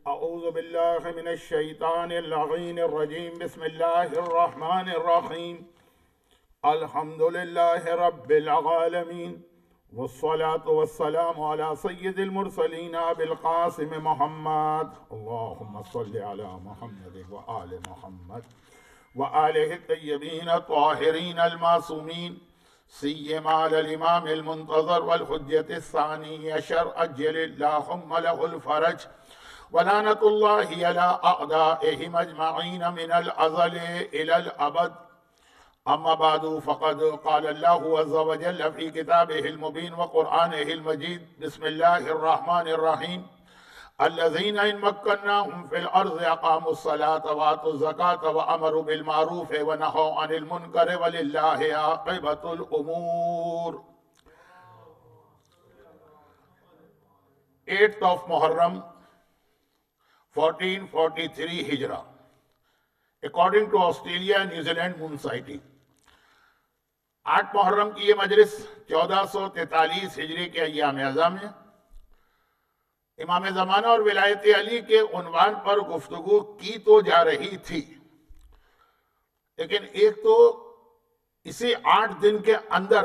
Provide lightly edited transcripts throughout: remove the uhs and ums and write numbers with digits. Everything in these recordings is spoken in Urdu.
أعوذ بالله من الشيطان اللعين الرجيم. بسم الله الرحمن الرحيم. الحمد لله رب العالمين، والصلاة والسلام على سيد المرسلين أبي القاسم محمد. اللهم صل على محمد وآل محمد وآله الطيبين الطاهرين المعصومين، سيما على الإمام المنتظر والحجة الثاني عشر أجل اللهم له الفرج، ولعنة الله على أعدائهم أجمعين من الأزل إلى الأبد. أما بعد، فقد قال الله عز وجل في كتابه المبين وقرآنه المجيد: بسم الله الرحمن الرحيم. الذين إن مكناهم في الأرض أقاموا الصلاة وآتوا الزكاة وأمروا بالمعروف ونهوا عن المنكر ولله عاقبة الأمور. 8th of Muharram 1443 Hijrah, according to Australia and New Zealand Moon Sighting. 8 محرم کی یہ مجلس 1443 ہجری کے ایام اعظم میں امام زمانہ اور ولایت علی کے عنوان پر گفتگو کی تو جا رہی تھی، لیکن ایک تو اسی 8 دن کے اندر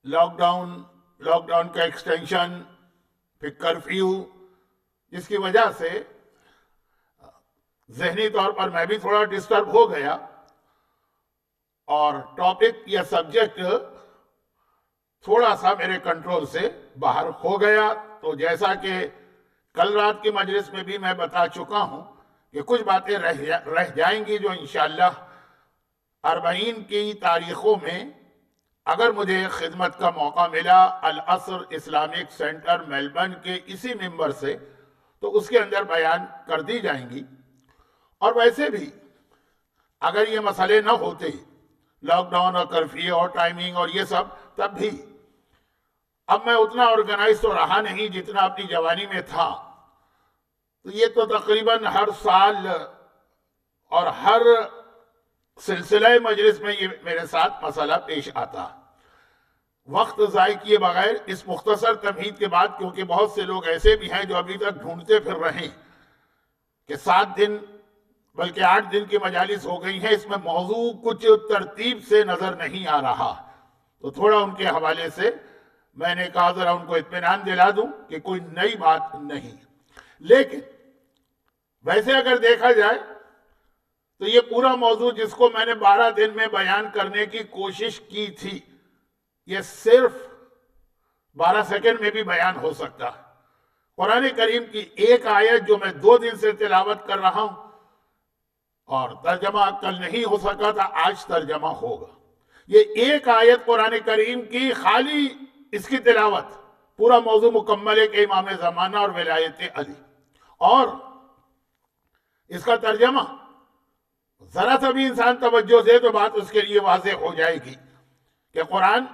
لاک ڈاؤن کا ایکسٹینشن، پھر کرفیو، جس کی وجہ سے ذہنی طور پر میں بھی تھوڑا ڈسٹرب ہو گیا اور ٹاپک یا سبجیکٹ تھوڑا سا میرے کنٹرول سے باہر ہو گیا. تو جیسا کہ کل رات کی مجلس میں بھی میں بتا چکا ہوں کہ کچھ باتیں رہ جائیں گی جو انشاءاللہ 40 کی تاریخوں میں اگر مجھے خدمت کا موقع ملا العصر اسلامک سینٹر میلبرن کے اسی ممبر سے تو اس کے اندر بیان کر دی جائیں گی. اور ویسے بھی اگر یہ مسئلے نہ ہوتے، لاک ڈاؤن اور کرفیو اور ٹائمنگ اور یہ سب، تب بھی اب میں اتنا آرگنائز تو رہا نہیں جتنا اپنی جوانی میں تھا. تو یہ تو تقریباً ہر سال اور ہر سلسلہ مجلس میں یہ میرے ساتھ مسئلہ پیش آتا. وقت ضائع کیے بغیر اس مختصر تمہید کے بعد، کیونکہ بہت سے لوگ ایسے بھی ہیں جو ابھی تک ڈھونڈتے پھر رہے کہ 7 دن بلکہ 8 دن کی مجالس ہو گئی ہیں، اس میں موضوع کچھ ترتیب سے نظر نہیں آ رہا، تو تھوڑا ان کے حوالے سے میں نے کہا ذرا ان کو اطمینان دلا دوں کہ کوئی نئی بات نہیں. لیکن ویسے اگر دیکھا جائے تو یہ پورا موضوع جس کو میں نے 12 دن میں بیان کرنے کی کوشش کی تھی، یہ صرف 12 سیکنڈ میں بھی بیان ہو سکتا. قرآن کریم کی ایک آیت جو میں 2 دن سے تلاوت کر رہا ہوں، اور ترجمہ کل نہیں ہو سکا تھا، آج ترجمہ ہوگا. یہ ایک آیت قرآن کریم کی، خالی اس کی تلاوت، پورا موضوع مکمل ہے کہ امام زمانہ اور ولایت علی. اور اس کا ترجمہ ذرا سا بھی انسان توجہ دے تو بات اس کے لیے واضح ہو جائے گی کہ قرآن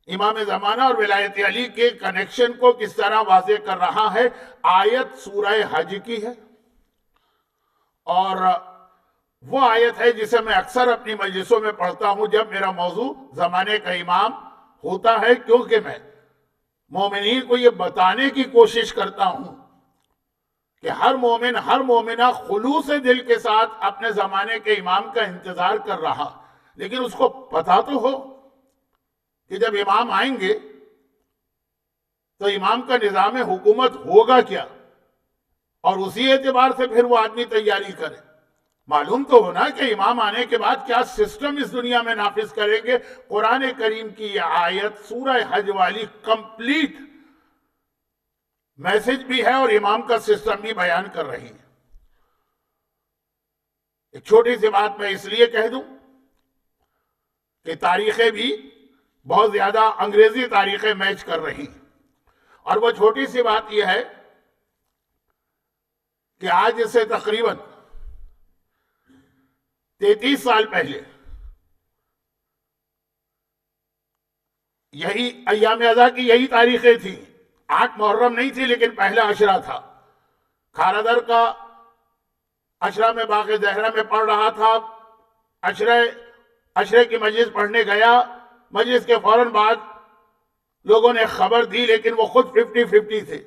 امام زمانہ اور ولایت علی کے کنیکشن کو کس طرح واضح کر رہا ہے. آیت سورہ حج کی ہے، اور وہ آیت ہے جسے میں اکثر اپنی مجلسوں میں پڑھتا ہوں جب میرا موضوع زمانے کا امام ہوتا ہے، کیونکہ میں مومنین کو یہ بتانے کی کوشش کرتا ہوں کہ ہر مومن، ہر مومنہ خلوص دل کے ساتھ اپنے زمانے کے امام کا انتظار کر رہا، لیکن اس کو پتہ تو ہو کہ جب امام آئیں گے تو امام کا نظام حکومت ہوگا کیا، اور اسی اعتبار سے پھر وہ آدمی تیاری کرے. معلوم تو ہونا کہ امام آنے کے بعد کیا سسٹم اس دنیا میں نافذ کریں گے. قرآن کریم کی یہ آیت سورہ حج والی کمپلیٹ میسج بھی ہے اور امام کا سسٹم بھی بیان کر رہی ہے. ایک چھوٹی سی بات میں اس لیے کہہ دوں کہ تاریخیں بھی بہت زیادہ انگریزی تاریخیں میچ کر رہی ہیں، اور وہ چھوٹی سی بات یہ ہے کہ آج سے تقریباً 33 سال پہلے یہی ایام ازا کی یہی تاریخیں تھیں. 8 محرم نہیں تھی لیکن پہلا عشرہ تھا. کھارادر کا عشرہ میں باغ زہرہ میں پڑھ رہا تھا. عشرے کی مجلس پڑھنے گیا، مجلس کے فوراً بعد لوگوں نے خبر دی، لیکن وہ خود 50-50 تھے.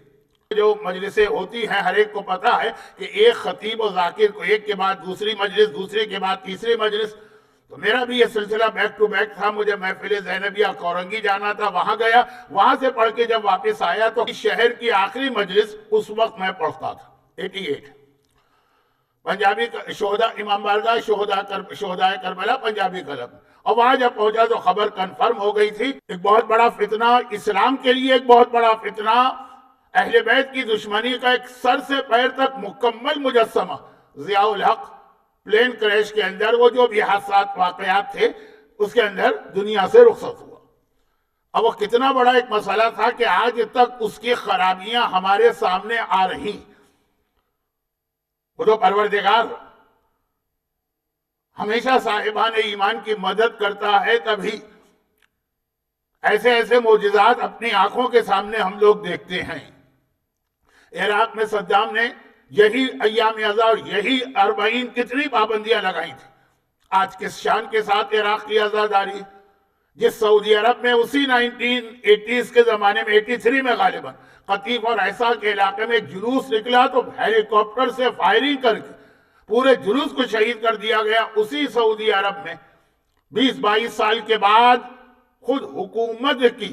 جو مجلسیں ہوتی ہیں ہر ایک کو پتا ہے کہ ایک خطیب و ذاکر کو ایک کے بعد دوسری مجلس، دوسرے کے بعد تیسری مجلس، تو میرا بھی یہ سلسلہ بیک ٹو بیک تھا. مجھے محفل زینبیہ کورنگی جانا تھا، وہاں گیا، وہاں سے پڑھ کے جب واپس آیا تو شہر کی آخری مجلس اس وقت میں پڑھتا تھا 88 پنجابی شہداء امام بارگاہ شہداء کربلا پنجابی کلب. اور وہاں جب پہنچا تو خبر کنفرم ہو گئی تھی. ایک بہت بڑا فتنہ اسلام کے لیے، ایک بہت بڑا فتنہ اہل بیت کی دشمنی کا ایک سر سے پیر تک مکمل مجسمہ ضیاء الحق پلین کریش کے اندر، وہ جو بھی حادثات واقعات تھے اس کے اندر دنیا سے رخصت ہوا. اب وہ کتنا بڑا ایک مسئلہ تھا کہ آج تک اس کی خرابیاں ہمارے سامنے آ رہی. وہ تو پروردگار ہمیشہ صاحبان ایمان کی مدد کرتا ہے، تبھی ایسے ایسے معجزات اپنی آنکھوں کے سامنے ہم لوگ دیکھتے ہیں. عراق میں صدام نے یہی ایام ازا اور یہی 40 کتنی پابندیاں لگائی تھی. آج کس شان کے ساتھ عراق کی آزاداری، جس سعودی عرب میں اسی 1980s کے زمانے میں 83 میں غالباً قطیف اور عیسیٰ کے علاقے میں جلوس نکلا تو ہیلی کاپٹر سے فائرنگ کر کے پورے جلوس کو شہید کر دیا گیا. اسی سعودی عرب میں 20-22 سال کے بعد خود حکومت کی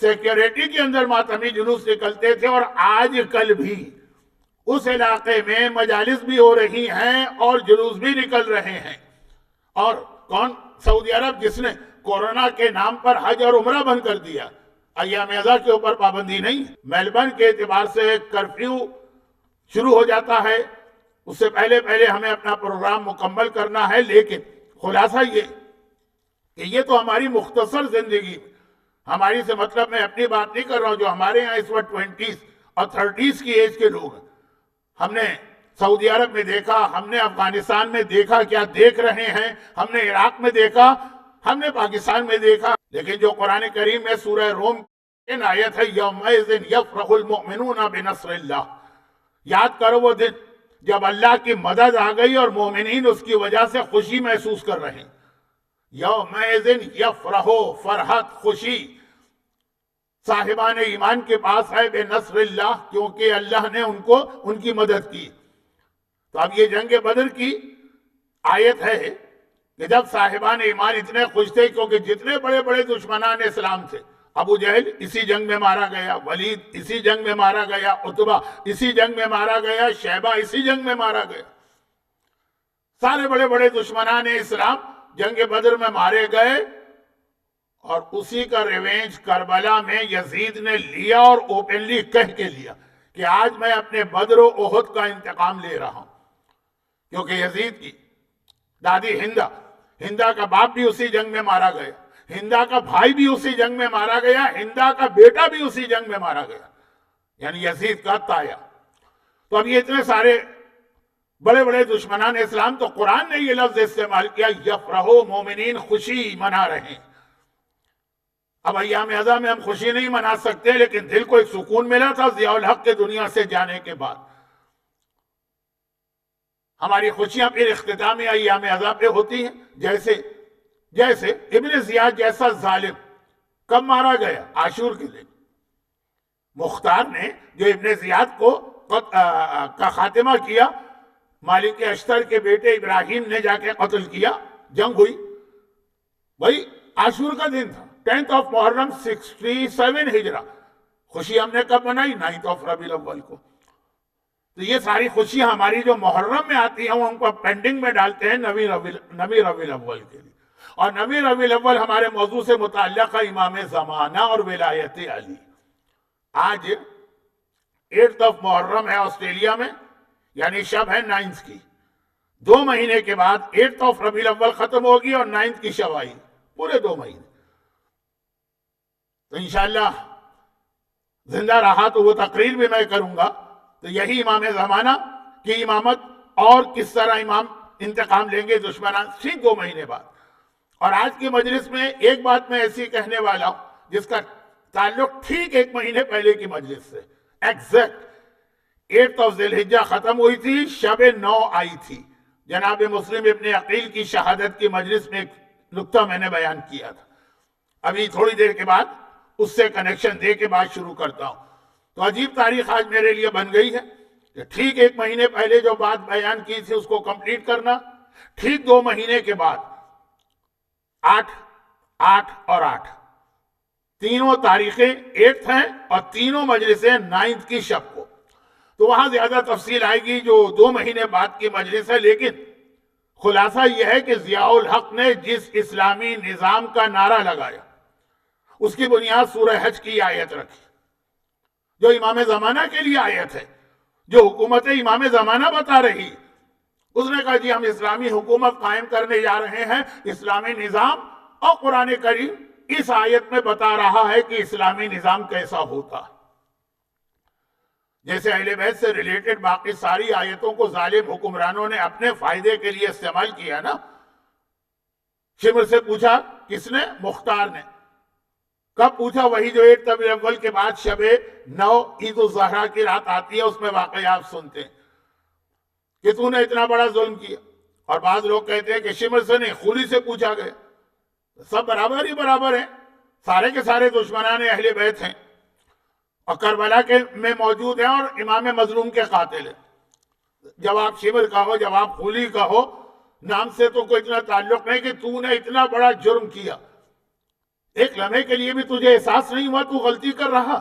سیکیورٹی کے اندر ماتمی جلوس نکلتے تھے، اور آج کل بھی اس علاقے میں مجالس بھی ہو رہی ہیں اور جلوس بھی نکل رہے ہیں. اور کون؟ سعودی عرب، جس نے کورونا کے نام پر حج اور عمرہ بند کر دیا. ایام ازا کے اوپر پابندی نہیں. میلبرن کے اعتبار سے کرفیو شروع ہو جاتا ہے، اس سے پہلے ہمیں اپنا پروگرام مکمل کرنا ہے. لیکن خلاصہ یہ کہ یہ تو ہماری مختصر زندگی، ہماری سے مطلب میں اپنی بات نہیں کر رہا ہوں، جو ہمارے ہاں اس وقت 20s اور 30s کی ایج کے لوگ ہیں. ہم نے سعودی عرب میں دیکھا، ہم نے افغانستان میں دیکھا کیا دیکھ رہے ہیں، ہم نے عراق میں دیکھا، ہم نے پاکستان میں دیکھا. لیکن جو قرآن کریم میں سورہ روم کی آیت ہے یومئذ یفرح المؤمنون بنصر اللہ، یاد کرو وہ دن جب اللہ کی مدد آ گئی اور مومنین اس کی وجہ سے خوشی محسوس کر رہے ہیں. یومئذ یفرح، فرحت، خوشی صاحبان ایمان کے پاس ہے بنصر اللہ، کیونکہ اللہ نے ان کی مدد کی. تو اب یہ جنگ بدر کی آیت ہے کہ جب صاحبان ایمان اتنے خوش تھے، کیونکہ جتنے بڑے بڑے دشمنان اسلام تھے، ابو جہل اسی جنگ میں مارا گیا، ولید اسی جنگ میں مارا گیا، عتبہ اسی جنگ میں مارا گیا، شیبہ اسی جنگ میں مارا گیا. سارے بڑے بڑے دشمنان اسلام جنگ بدر میں مارے گئے، اور اسی کا ریونج کربلا میں یزید نے لیا، اور اوپنلی کہہ کے لیا کہ آج میں اپنے بدر و احد کا انتقام لے رہا ہوں. کیونکہ یزید کی دادی ہندہ کا باپ بھی اسی جنگ میں مارا گیا، ہندہ کا بھائی بھی اسی جنگ میں مارا گیا، ہندہ کا بیٹا بھی اسی جنگ میں مارا گیا، یعنی یزید کا تایا. تو اب یہ اتنے سارے بڑے بڑے دشمنان اسلام، تو قرآن نے یہ لفظ استعمال کیا یفرحو، مومنین خوشی منا رہے ہیں. اب ایام ازا میں ہم خوشی نہیں منا سکتے، لیکن دل کو ایک سکون ملا تھا ضیاء الحق کے دنیا سے جانے کے بعد. ہماری خوشیاں پھر اختتامی ایام ازا پہ ہوتی ہیں. جیسے ابن زیاد جیسا ظالم کب مارا گیا؟ عاشور کے دن. مختار نے جو ابن زیاد کا خاتمہ کیا، مالک اشتر کے بیٹے ابراہیم نے جا کے قتل کیا، جنگ ہوئی، وہی عاشور کا دن تھا، 10th of محرم 67 ہجرہ. خوشی ہم نے کب منائی؟ 9th of ربیع الاول کو. تو یہ ساری خوشیاں ہماری جو محرم میں آتی ہیں، وہ ہم کو پینڈنگ میں ڈالتے ہیں نویں ربیع الاول کے لیے. اور نویں ربیع الاول ہمارے موضوع سے متعلق ہے امام زمانہ اور ولایت علی. آج 8th of محرم ہے آسٹریلیا میں، یعنی شب ہے 9th کی. 2 مہینے کے بعد 8th of ربیع الاول ختم ہوگی اور 9th کی شب آئی، پورے 2 مہینے. تو انشاءاللہ زندہ رہا تو وہ تقریر بھی میں کروں گا. تو یہی امام زمانہ کی امامت اور کس طرح امام انتقام لیں گے دشمنان، ٹھیک 2 مہینے بعد. اور آج کی مجلس میں ایک بات میں ایسی کہنے والا ہوں جس کا تعلق ٹھیک 1 مہینے پہلے کی مجلس سے. ایگزیکٹ 8th of ذی الحجہ ختم ہوئی تھی، شب 9 آئی تھی. جناب مسلم ابن عقیل کی شہادت کی مجلس میں ایک نقطہ میں نے بیان کیا تھا. ابھی تھوڑی دیر کے بعد اس سے کنیکشن دے کے بات شروع کرتا ہوں. تو عجیب تاریخ آج میرے لیے بن گئی ہے کہ ٹھیک 1 مہینے پہلے جو بات بیان کی تھی اس کو کمپلیٹ کرنا، ٹھیک 2 مہینے کے بعد 8 8 اور 8 تینوں تاریخیں 8 ہیں اور تینوں مجلسیں 9 کی شب کو. تو وہاں زیادہ تفصیل آئے گی جو 2 مہینے بعد کی مجلس ہے. لیکن خلاصہ یہ ہے کہ ضیاء الحق نے جس اسلامی نظام کا نعرہ لگایا اس کی بنیاد سورہ حج کی آیت رکھی جو امام زمانہ کے لیے آیت ہے، جو حکومت امام زمانہ بتا رہی. اس نے کہا جی ہم اسلامی حکومت قائم کرنے جا رہے ہیں، اسلامی نظام، اور قرآن کریم اس آیت میں بتا رہا ہے کہ اسلامی نظام کیسا ہوتا. جیسے اہل بیت سے ریلیٹڈ باقی ساری آیتوں کو ظالم حکمرانوں نے اپنے فائدے کے لیے استعمال کیا نا. شمر سے پوچھا کس نے؟ مختار نے. کب پوچھا؟ وہی جو 8 ربیع الاول کے بعد شب 9 عید الضحیٰ کی رات آتی ہے، اس میں واقعہ آپ سنتے ہیں کہ تو نے اتنا بڑا ظلم کیا. اور بعض لوگ کہتے ہیں کہ شمر سے نہیں، خولی سے پوچھا گیا. سب برابر ہی برابر ہیں، سارے کے سارے دشمنان اہل بیت ہیں اور کربلا کے میں موجود ہیں اور امام مظلوم کے قاتل ہیں. جب آپ شمر کا ہو، جب آپ خولی کا ہو، نام سے تو کوئی اتنا تعلق نہیں کہ تو نے اتنا بڑا جرم کیا. ایک لمحے کے لیے بھی تجھے احساس نہیں ہوا تو غلطی کر رہا؟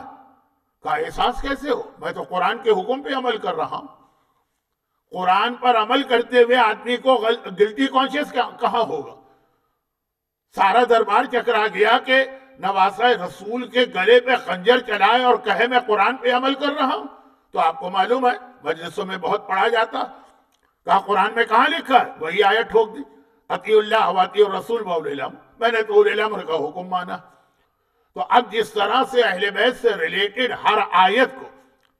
کہا احساس کیسے ہو، میں تو قرآن کے حکم پہ عمل کر رہا ہوں. قرآن پر عمل کرتے ہوئے آدمی کو گلٹی کانشیس کہاں ہوگا؟ سارا دربار چکرا گیا کہ نواسہ رسول کے گلے پہ خنجر چلائے اور کہے میں قرآن پہ عمل کر رہا ہوں. تو آپ کو معلوم ہے مجلسوں میں بہت پڑھا جاتا. کہا قرآن میں کہاں لکھا ہے؟ وہی آیت ٹھوک دی، اطیع اللہ واطیع الرسول واولی الامر. میں نے تو اولی الامر کا حکم مانا. تو اب جس طرح سے اہل بیت سے ریلیٹڈ ہر آیت کو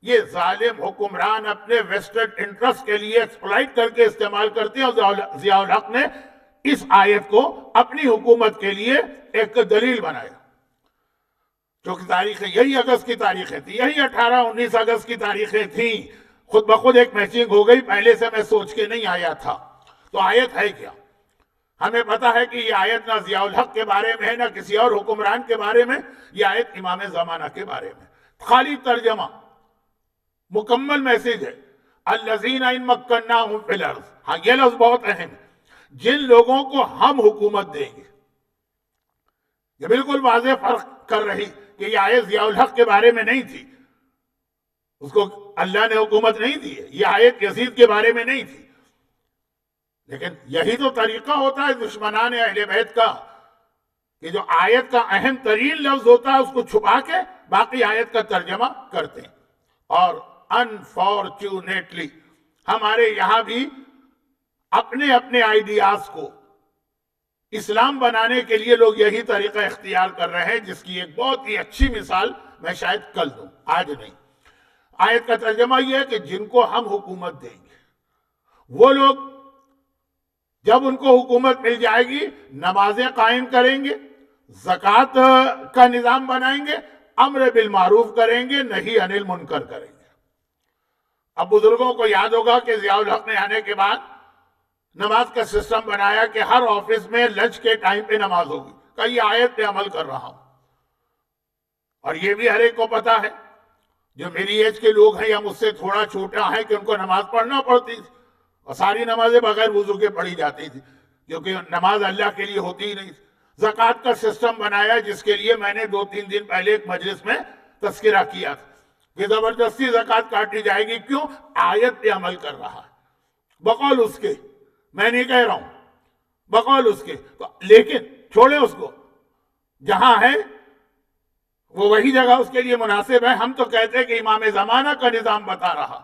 یہ ظالم حکمران اپنے ویسٹڈ انٹرسٹ کے لیے ایکسپلائٹ کر کے استعمال کرتے ہیں، اور ضیاء الحق نے اس آیت کو اپنی حکومت کے لیے ایک دلیل بنایا. چونکہ تاریخیں یہی اگست کی تاریخیں تھی، یہی 18-19 اگست کی تاریخیں تھیں. خود بخود ایک میچنگ ہو گئی، پہلے سے میں سوچ کے نہیں آیا تھا. تو آیت ہے کیا؟ ہمیں پتا ہے کہ یہ آیت نہ ضیاء الحق کے بارے میں ہے نہ کسی اور حکمران کے بارے میں، یہ آیت امام زمانہ کے بارے میں. خالی ترجمہ، مکمل میسج ہے. الذین ان مکناہم فی الارض. ہاں یہ لفظ بہت اہم ہے، جن لوگوں کو ہم حکومت دیں گے. یہ بالکل واضح فرق کر رہی کہ یہ آیت ضیاء الحق کے بارے میں نہیں تھی، اس کو اللہ نے حکومت نہیں دی ہے. یہ آیت یزید کے بارے میں نہیں تھی. لیکن یہی تو طریقہ ہوتا ہے دشمنان اہل بیت کا کہ جو آیت کا اہم ترین لفظ ہوتا ہے اس کو چھپا کے باقی آیت کا ترجمہ کرتے ہیں. اور انفارچونیٹلی ہمارے یہاں بھی اپنے اپنے آئیڈیاز کو اسلام بنانے کے لیے لوگ یہی طریقہ اختیار کر رہے ہیں، جس کی ایک بہت ہی اچھی مثال میں شاید کل دوں، آج نہیں. آیت کا ترجمہ یہ ہے کہ جن کو ہم حکومت دیں گے وہ لوگ جب ان کو حکومت مل جائے گی نمازیں قائم کریں گے، زکوٰۃ کا نظام بنائیں گے، امر بالمعروف کریں گے، نہی عن المنکر کریں گے. اب بزرگوں کو یاد ہوگا کہ ضیاء الحق نے آنے کے بعد نماز کا سسٹم بنایا کہ ہر آفس میں لنچ کے ٹائم پہ نماز ہوگی. کہ یہ آیت پہ عمل کر رہا ہوں. اور یہ بھی ہر ایک کو پتا ہے، جو میری ایج کے لوگ ہیں یا مجھ سے تھوڑا چھوٹا ہیں، کہ ان کو نماز پڑھنا پڑتی تھی اور ساری نمازیں بغیر وضو کے پڑھی جاتی تھی کیونکہ نماز اللہ کے لیے ہوتی ہی نہیں. زکوٰۃ کا سسٹم بنایا جس کے لیے میں نے 2-3 دن پہلے ایک مجلس میں تذکرہ کیا تھا کہ زبردستی زکوٰۃ کاٹی جائے گی. کیوں؟ آیت پہ عمل کر رہا ہے، بقول اس کے، میں نہیں کہہ رہا ہوں، بقول اس کے. لیکن چھوڑے اس کو، جہاں ہے وہ وہی جگہ اس کے لیے مناسب ہے. ہم تو کہتے ہیں کہ امام زمانہ کا نظام بتا رہا،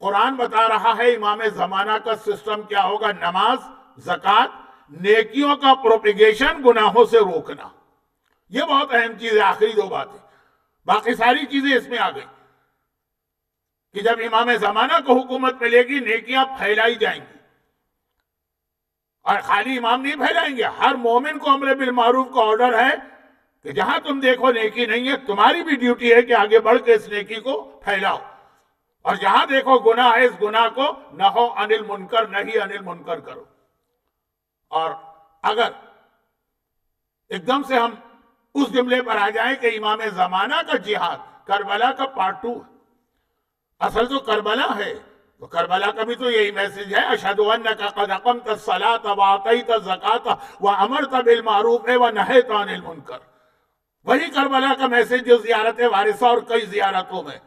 قرآن بتا رہا ہے امام زمانہ کا سسٹم کیا ہوگا. نماز، زکوٰۃ، نیکیوں کا پروپیگیشن، گناہوں سے روکنا. یہ بہت اہم چیز ہے. آخری 2 باتیں، باقی ساری چیزیں اس میں آ گئی کہ جب امام زمانہ کو حکومت ملے گی نیکیاں پھیلائی جائیں گی. اور خالی امام نہیں پھیلائیں گے، ہر مومن کو امر بالمعروف کا آرڈر ہے کہ جہاں تم دیکھو نیکی نہیں ہے، تمہاری بھی ڈیوٹی ہے کہ آگے بڑھ کے اس نیکی کو پھیلاؤ. اور جہاں دیکھو گناہ ہے، اس گناہ کو نہو عن المنکر، نہی عن المنکر کرو. اور اگر ایک دم سے ہم اس جملے پر آ جائیں کہ امام زمانہ کا جہاد کربلا کا پارٹ 2، اصل تو کربلا ہے، تو کربلا کا بھی تو یہی میسج ہے، اشہد انک قد اقمت الصلاۃ وآتیت الزکاۃ وامرت بالمعروف ونہیت عن المنکر، وہی کربلا کا میسج جو زیارت وارثہ اور کئی زیارتوں میں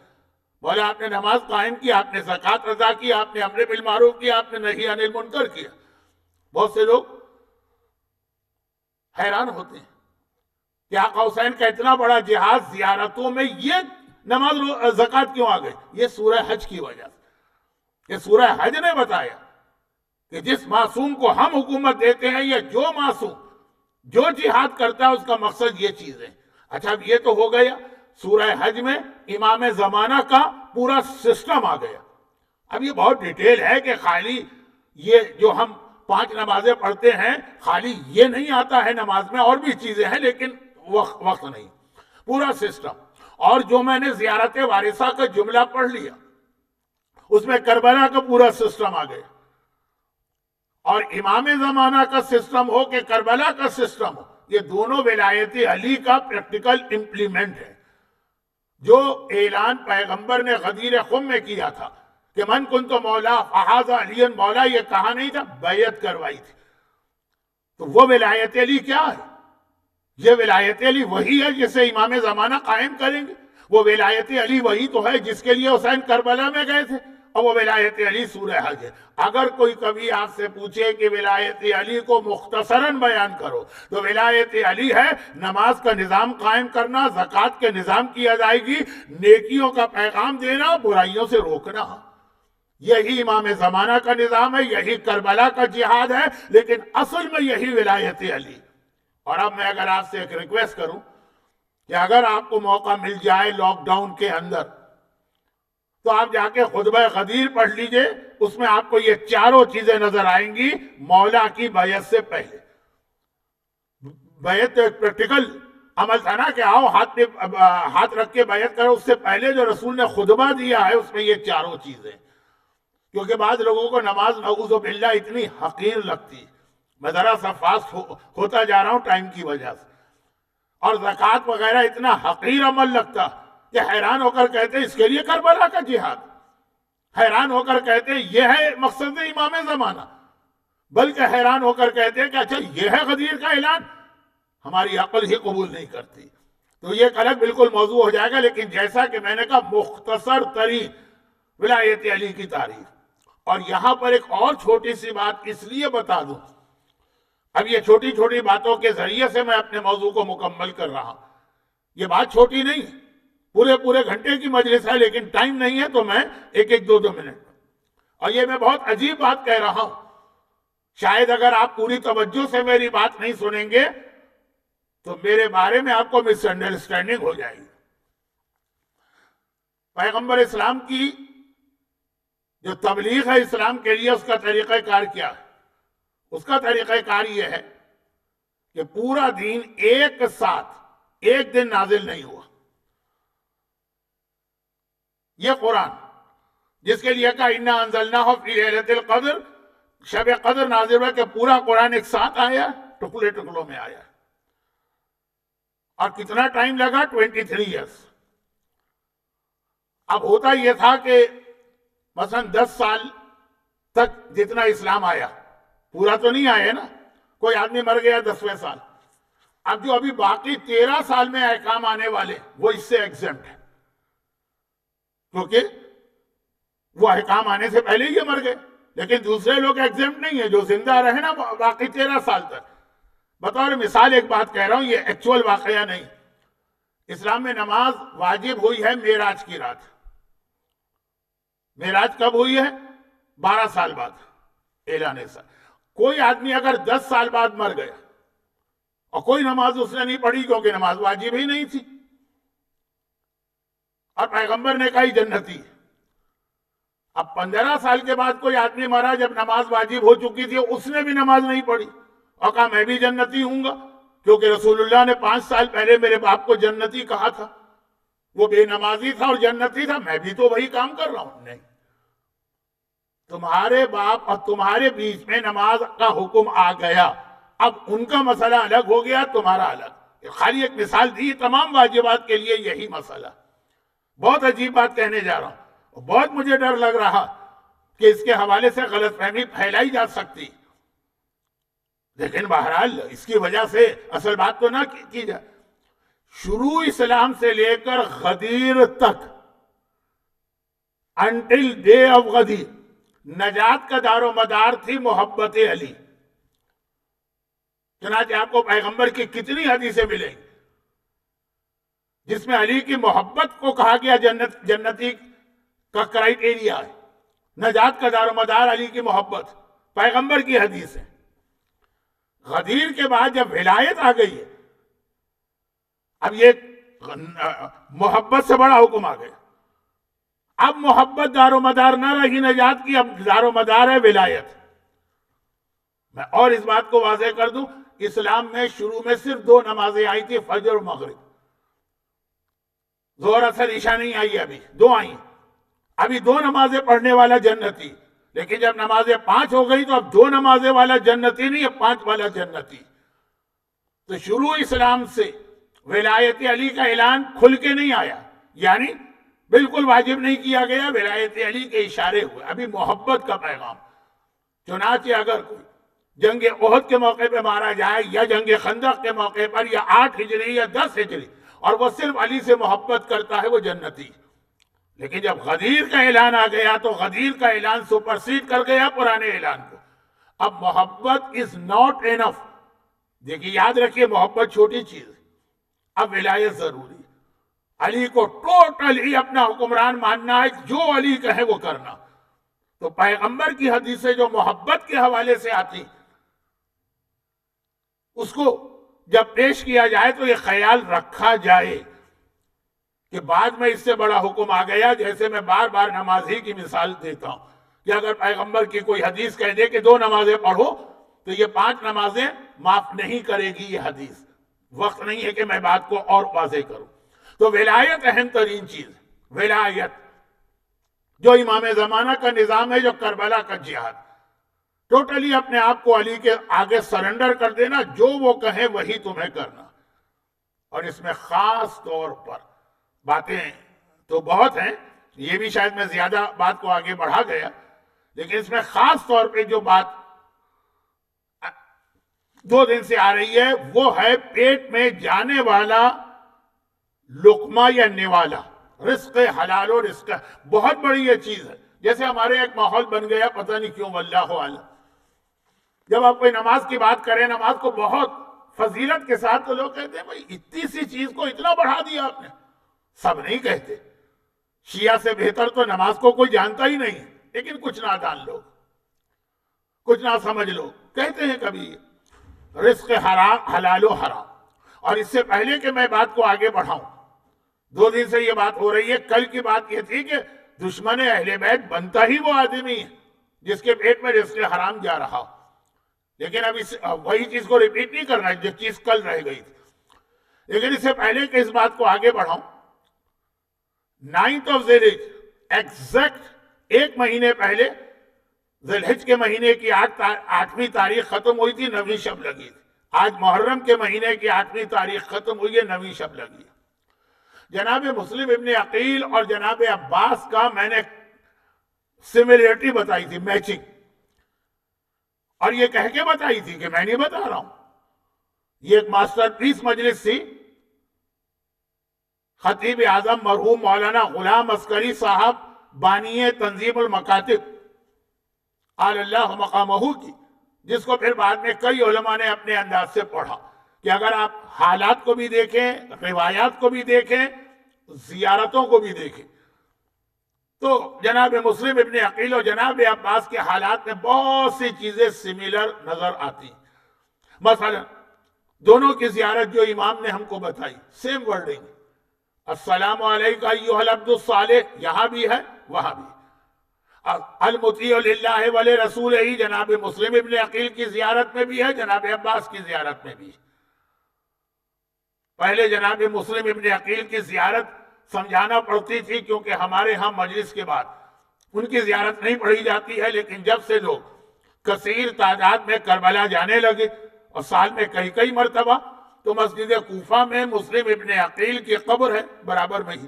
بولا آپ نے نماز قائم کی، آپ نے زکوٰۃ ادا کی، آپ نے امر بالمعروف کیا، آپ نے نہی عن المنکر کیا۔ بہت سے لوگ حیران ہوتے ہیں کہ آقا حسین کا اتنا بڑا جہاد زیارتوں میں یہ نماز زکوٰۃ کیوں آ گئی؟ یہ سورہ حج کی وجہ سے، یہ سورہ حج نے بتایا کہ جس معصوم کو ہم حکومت دیتے ہیں، یا جو معصوم جو جہاد کرتا ہے اس کا مقصد یہ چیز ہے۔ اچھا اب یہ تو ہو گیا، سورہ حج میں امام زمانہ کا پورا سسٹم آ گیا۔ اب یہ بہت ڈیٹیل ہے کہ خالی یہ جو ہم 5 نمازیں پڑھتے ہیں خالی یہ نہیں آتا ہے نماز میں، اور بھی چیزیں ہیں لیکن وقت نہیں، پورا سسٹم۔ اور جو میں نے زیارت وارثہ کا جملہ پڑھ لیا اس میں کربلا کا پورا سسٹم آ گیا، اور امام زمانہ کا سسٹم ہو کہ کربلا کا سسٹم ہو، یہ دونوں ولایت علی کا پریکٹیکل امپلیمنٹ ہے۔ جو اعلان پیغمبر نے غدیر خم میں کیا تھا کہ من کنت مولا فہذا علی مولا، یہ کہا نہیں تھا، بیعت کروائی تھی۔ تو وہ ولایت علی کیا ہے؟ یہ ولایت علی وہی ہے جسے امام زمانہ قائم کریں گے، وہ ولایت علی وہی تو ہے جس کے لیے حسین کربلا میں گئے تھے، اور وہ ولایت علی سورہ حج ہے۔ اگر کوئی کبھی آپ سے پوچھے کہ ولایت علی کو مختصراً بیان کرو تو ولایت علی ہے نماز کا نظام قائم کرنا، زکوٰۃ کے نظام کی ادائیگی، نیکیوں کا پیغام دینا، برائیوں سے روکنا۔ یہی امام زمانہ کا نظام ہے، یہی کربلا کا جہاد ہے، لیکن اصل میں یہی ولایت علی۔ اور اب میں اگر آپ سے ایک ریکویسٹ کروں کہ اگر آپ کو موقع مل جائے لاک ڈاؤن کے اندر تو آپ جا کے خطبہ غدیر پڑھ لیجئے، اس میں آپ کو یہ چاروں چیزیں نظر آئیں گی مولا کی بیعت سے پہلے۔ بیعت ایک پریکٹیکل عمل تھا نا کہ آؤ ہاتھ رکھ کے بیعت کرو، اس سے پہلے جو رسول نے خطبہ دیا ہے اس میں یہ چاروں چیزیں، کیونکہ بعض لوگوں کو نماز نعوذ باللہ اتنی حقیر لگتی، میں ذرا سا فاسٹ ہوتا جا رہا ہوں ٹائم کی وجہ سے، اور زکوٰۃ وغیرہ اتنا حقیر عمل لگتا کہ حیران ہو کر کہتے ہیں اس کے لیے کربلا کا جہاد، حیران ہو کر کہتے ہیں یہ ہے مقصد امام زمانہ، بلکہ حیران ہو کر کہتے ہیں کہ اچھا یہ ہے غدیر کا اعلان، ہماری عقل ہی قبول نہیں کرتی۔ تو یہ ایک الگ بالکل موضوع ہو جائے گا، لیکن جیسا کہ میں نے کہا مختصر ترین ولایت علی کی تعریف۔ اور یہاں پر ایک اور چھوٹی سی بات اس لیے بتا دوں، اب یہ چھوٹی چھوٹی باتوں کے ذریعے سے میں اپنے موضوع کو مکمل کر رہا ہوں، یہ بات چھوٹی نہیں، پورے گھنٹے کی مجلس ہے، لیکن ٹائم نہیں ہے تو میں ایک 2 منٹ، اور یہ میں بہت عجیب بات کہہ رہا ہوں، شاید اگر آپ پوری توجہ سے میری بات نہیں سنیں گے تو میرے بارے میں آپ کو مس انڈرسٹینڈنگ ہو جائے گی۔ پیغمبر اسلام کی جو تبلیغ ہے اسلام کے لیے، اس کا طریقہ کار کیا ہے؟ اس کا طریقہ کار یہ ہے کہ پورا دین ایک ساتھ ایک دن نازل نہیں ہوا۔ یہ قرآن جس کے لیے کہا اِنَّا أَنزَلْنَاهُ فِي لَيْلَةِ الْقَدْرِ، شب قدر نازل ہوا، کہ پورا قرآن ایک ساتھ آیا، ٹکڑوں میں آیا، اور کتنا ٹائم لگا؟ 23 ایئرس۔ اب ہوتا یہ تھا کہ مثلا 10 سال تک جتنا اسلام آیا، پورا تو نہیں آیا نا، کوئی آدمی مر گیا 10ویں سال، اب جو ابھی باقی 13 سال میں احکام آنے والے وہ اس سے ایگزمپٹ ہے، کیونکہ وہ احکام آنے سے پہلے ہی یہ مر گئے، لیکن دوسرے لوگ ایگزمپٹ نہیں ہیں جو زندہ رہے نا باقی 13 سال تک۔ بطور مثال ایک بات کہہ رہا ہوں، یہ ایکچول واقعہ نہیں، اسلام میں نماز واجب ہوئی ہے معراج کی رات۔ معراج کب ہوئی ہے؟ 12 سال بعد اعلان ایسا۔ کوئی آدمی اگر 10 سال بعد مر گیا اور کوئی نماز اس نے نہیں پڑھی کیونکہ نماز واجب ہی نہیں تھی، اور پیغمبر نے کہا جنتی، اب 15 سال کے بعد کوئی آدمی مرا جب نماز واجب ہو چکی تھی، اس نے بھی نماز نہیں پڑھی اور کہا میں بھی جنتی ہوں گا، کیونکہ رسول اللہ نے 5 سال پہلے میرے باپ کو جنتی کہا تھا، وہ بے نمازی تھا اور جنتی تھا، میں بھی تو وہی کام کر رہا ہوں۔ نہیں، تمہارے باپ اور تمہارے بیچ میں نماز کا حکم آ گیا، اب ان کا مسئلہ الگ ہو گیا، تمہارا الگ۔ خالی ایک مثال دی، تمام واجبات کے لیے یہی مسئلہ۔ بہت عجیب بات کہنے جا رہا ہوں، بہت مجھے ڈر لگ رہا کہ اس کے حوالے سے غلط فہمی پھیلائی جا سکتی، لیکن بہرحال اس کی وجہ سے اصل بات تو نہ کی جائے۔ شروع اسلام سے لے کر غدیر تک، انٹل ڈے آف غدیر، نجات کا دار و مدار تھی محبت علی۔ چنانچہ آپ کو پیغمبر کی کتنی حدیثیں ملیں گی جس میں علی کی محبت کو کہا گیا جنتی کا کرائٹیریا ہے، نجات کا دار و مدار علی کی محبت، پیغمبر کی حدیث ہے۔ غدیر کے بعد جب ولایت آ گئی ہے، اب یہ محبت سے بڑا حکم آ گیا، اب محبت دار و مدار نہ رہی نجات کی، اب دار و مدار ہے ولایت۔ میں اور اس بات کو واضح کر دوں، اسلام میں شروع میں صرف 2 نمازیں آئی تھی، فجر اور مغرب، ظہر اثر عشاء نہیں آئی، ابھی 2 آئی، ابھی 2 نمازیں پڑھنے والا جنتی، لیکن جب نمازیں 5 ہو گئی تو اب 2 نمازیں والا جنتی نہیں، اب 5 والا جنتی۔ تو شروع اسلام سے ولایت علی کا اعلان کھل کے نہیں آیا، یعنی بالکل واجب نہیں کیا گیا، ولایت علی کے اشارے ہوئے، ابھی محبت کا پیغام۔ چنانچہ اگر کوئی جنگ احد کے موقع پہ مارا جائے، یا جنگ خندق کے موقع پر، یا 8 ہجری یا 10 ہجری، اور وہ صرف علی سے محبت کرتا ہے، وہ جنتی۔ لیکن جب غدیر کا اعلان آ گیا تو غدیر کا اعلان سپرسیڈ کر گیا پرانے اعلان کو۔ اب محبت از ناٹ انف، دیکھیے یاد رکھیے محبت چھوٹی چیز ہے، اب ولایت ضروری ہے۔ علی کو ٹوٹلی اپنا حکمران ماننا ہے، جو علی کہے وہ کرنا۔ تو پیغمبر کی حدیثیں جو محبت کے حوالے سے آتی، اس کو جب پیش کیا جائے تو یہ خیال رکھا جائے کہ بعد میں اس سے بڑا حکم آ گیا۔ جیسے میں بار بار نمازی کی مثال دیتا ہوں کہ اگر پیغمبر کی کوئی حدیث کہہ دے کہ 2 نمازیں پڑھو تو یہ 5 نمازیں معاف نہیں کرے گی یہ حدیث، وقت نہیں ہے کہ میں بات کو اور واضح کروں۔ تو ولایت اہم ترین چیز ہے، ولایت جو امام زمانہ کا نظام ہے، جو کربلا کا جہاد، ٹوٹلی اپنے آپ کو علی کے آگے سرنڈر کر دینا، جو وہ کہیں وہی تمہیں کرنا۔ اور اس میں خاص طور پر باتیں تو بہت ہیں، یہ بھی شاید میں زیادہ بات کو آگے بڑھا گیا، لیکن اس میں خاص طور پہ جو بات 2 دن سے آ رہی ہے وہ ہے پیٹ میں جانے والا لقمہ یا نوالا، رزق حلال و رزق، بہت بڑی یہ چیز ہے۔ جیسے ہمارے ایک ماحول بن گیا، پتہ نہیں کیوں، واللہ عالم، جب آپ کوئی نماز کی بات کریں، نماز کو بہت فضیلت کے ساتھ، تو لوگ کہتے ہیں بھائی اتنی سی چیز کو اتنا بڑھا دیا آپ نے۔ سب نہیں کہتے، شیعہ سے بہتر تو نماز کو کوئی جانتا ہی نہیں، لیکن کچھ نادان لوگ، کچھ نہ سمجھ لوگ کہتے ہیں کبھی رزق حلال و حرام۔ اور اس سے پہلے کہ میں بات کو آگے بڑھاؤں، 2 دن سے یہ بات ہو رہی ہے، کل کی بات یہ تھی کہ دشمن اہل بیت بنتا ہی وہ آدمی ہے جس کے پیٹ میں رزق حرام جا رہا ہو۔ لیکن اب وہی چیز کو ریپیٹ نہیں کرنا ہے جو چیز کل رہ گئی تھی۔ لیکن اس سے پہلے کہ اس بات کو آگے بڑھاؤں، 9th of ذی الحج، ایگزیکٹ 1 مہینے پہلے ذی الحج کے مہینے کی 8ویں تاریخ ختم ہوئی تھی، 9ویں شب لگی تھی۔ آج محرم کے مہینے کی 8ویں تاریخ ختم ہوئی ہے، 9ویں شب لگی ہے۔ جناب مسلم ابن عقیل اور جناب عباس کا میں نے سملیرٹی بتائی تھی، میچنگ، اور یہ کہہ کے بتائی تھی کہ میں نہیں بتا رہا ہوں، یہ ایک ماسٹر پیس مجلس تھی۔ خطیب اعظم مرحوم مولانا غلام عسکری صاحب بانی تنظیم المکاتب آل اللہ مقامہ کی، جس کو پھر بعد میں کئی علماء نے اپنے انداز سے پڑھا کہ اگر آپ حالات کو بھی دیکھیں، روایات کو بھی دیکھیں، زیارتوں کو بھی دیکھیں، تو جناب مسلم ابن عقیل اور جناب عباس کے حالات میں بہت سی چیزیں سملر نظر آتی۔ مثلا دونوں کی زیارت جو امام نے ہم کو بتائی، سیم ورڈنگ، السلام علیکہ ایھا العبد الصالح، یہاں بھی ہے وہاں بھی، المطیع للہ ولرسولہ جناب مسلم ابن عقیل کی زیارت میں بھی ہے، جناب عباس کی زیارت میں بھی ہے۔ پہلے جناب مسلم ابن عقیل کی زیارت سمجھانا پڑتی تھی کیونکہ ہمارے ہاں مجلس کے بعد ان کی زیارت نہیں پڑھی جاتی ہے، لیکن جب سے لوگ کثیر تعداد میں کربلا جانے لگے اور سال میں کئی مرتبہ، تو مسجد کوفہ میں مسلم ابن عقیل کی قبر ہے برابر میں ہی،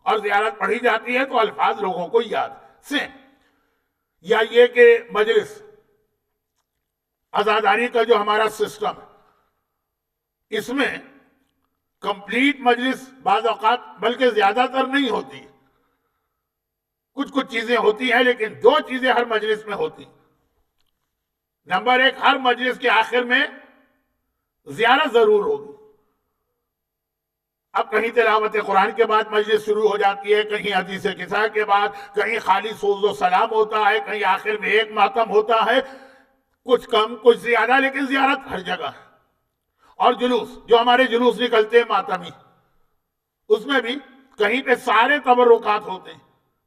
اور زیارت پڑھی جاتی ہے تو الفاظ لوگوں کو یاد سے، یا یہ کہ مجلس عزاداری کا جو ہمارا سسٹم ہے، اس میں کمپلیٹ مجلس بعض اوقات بلکہ زیادہ تر نہیں ہوتی، کچھ چیزیں ہوتی ہیں، لیکن دو چیزیں ہر مجلس میں ہوتی۔ نمبر ایک، ہر مجلس کے آخر میں زیارت ضرور ہوگی۔ اب کہیں تلاوت قرآن کے بعد مجلس شروع ہو جاتی ہے، کہیں حدیث قصہ کے بعد، کہیں خالی سوز و سلام ہوتا ہے، کہیں آخر میں ایک ماتم ہوتا ہے، کچھ کم کچھ زیادہ، لیکن زیارت ہر جگہ ہے۔ اور جلوس، جو ہمارے جلوس نکلتے ہیں ماتمی، اس میں بھی کہیں پہ سارے تبرکات ہوتے ہیں،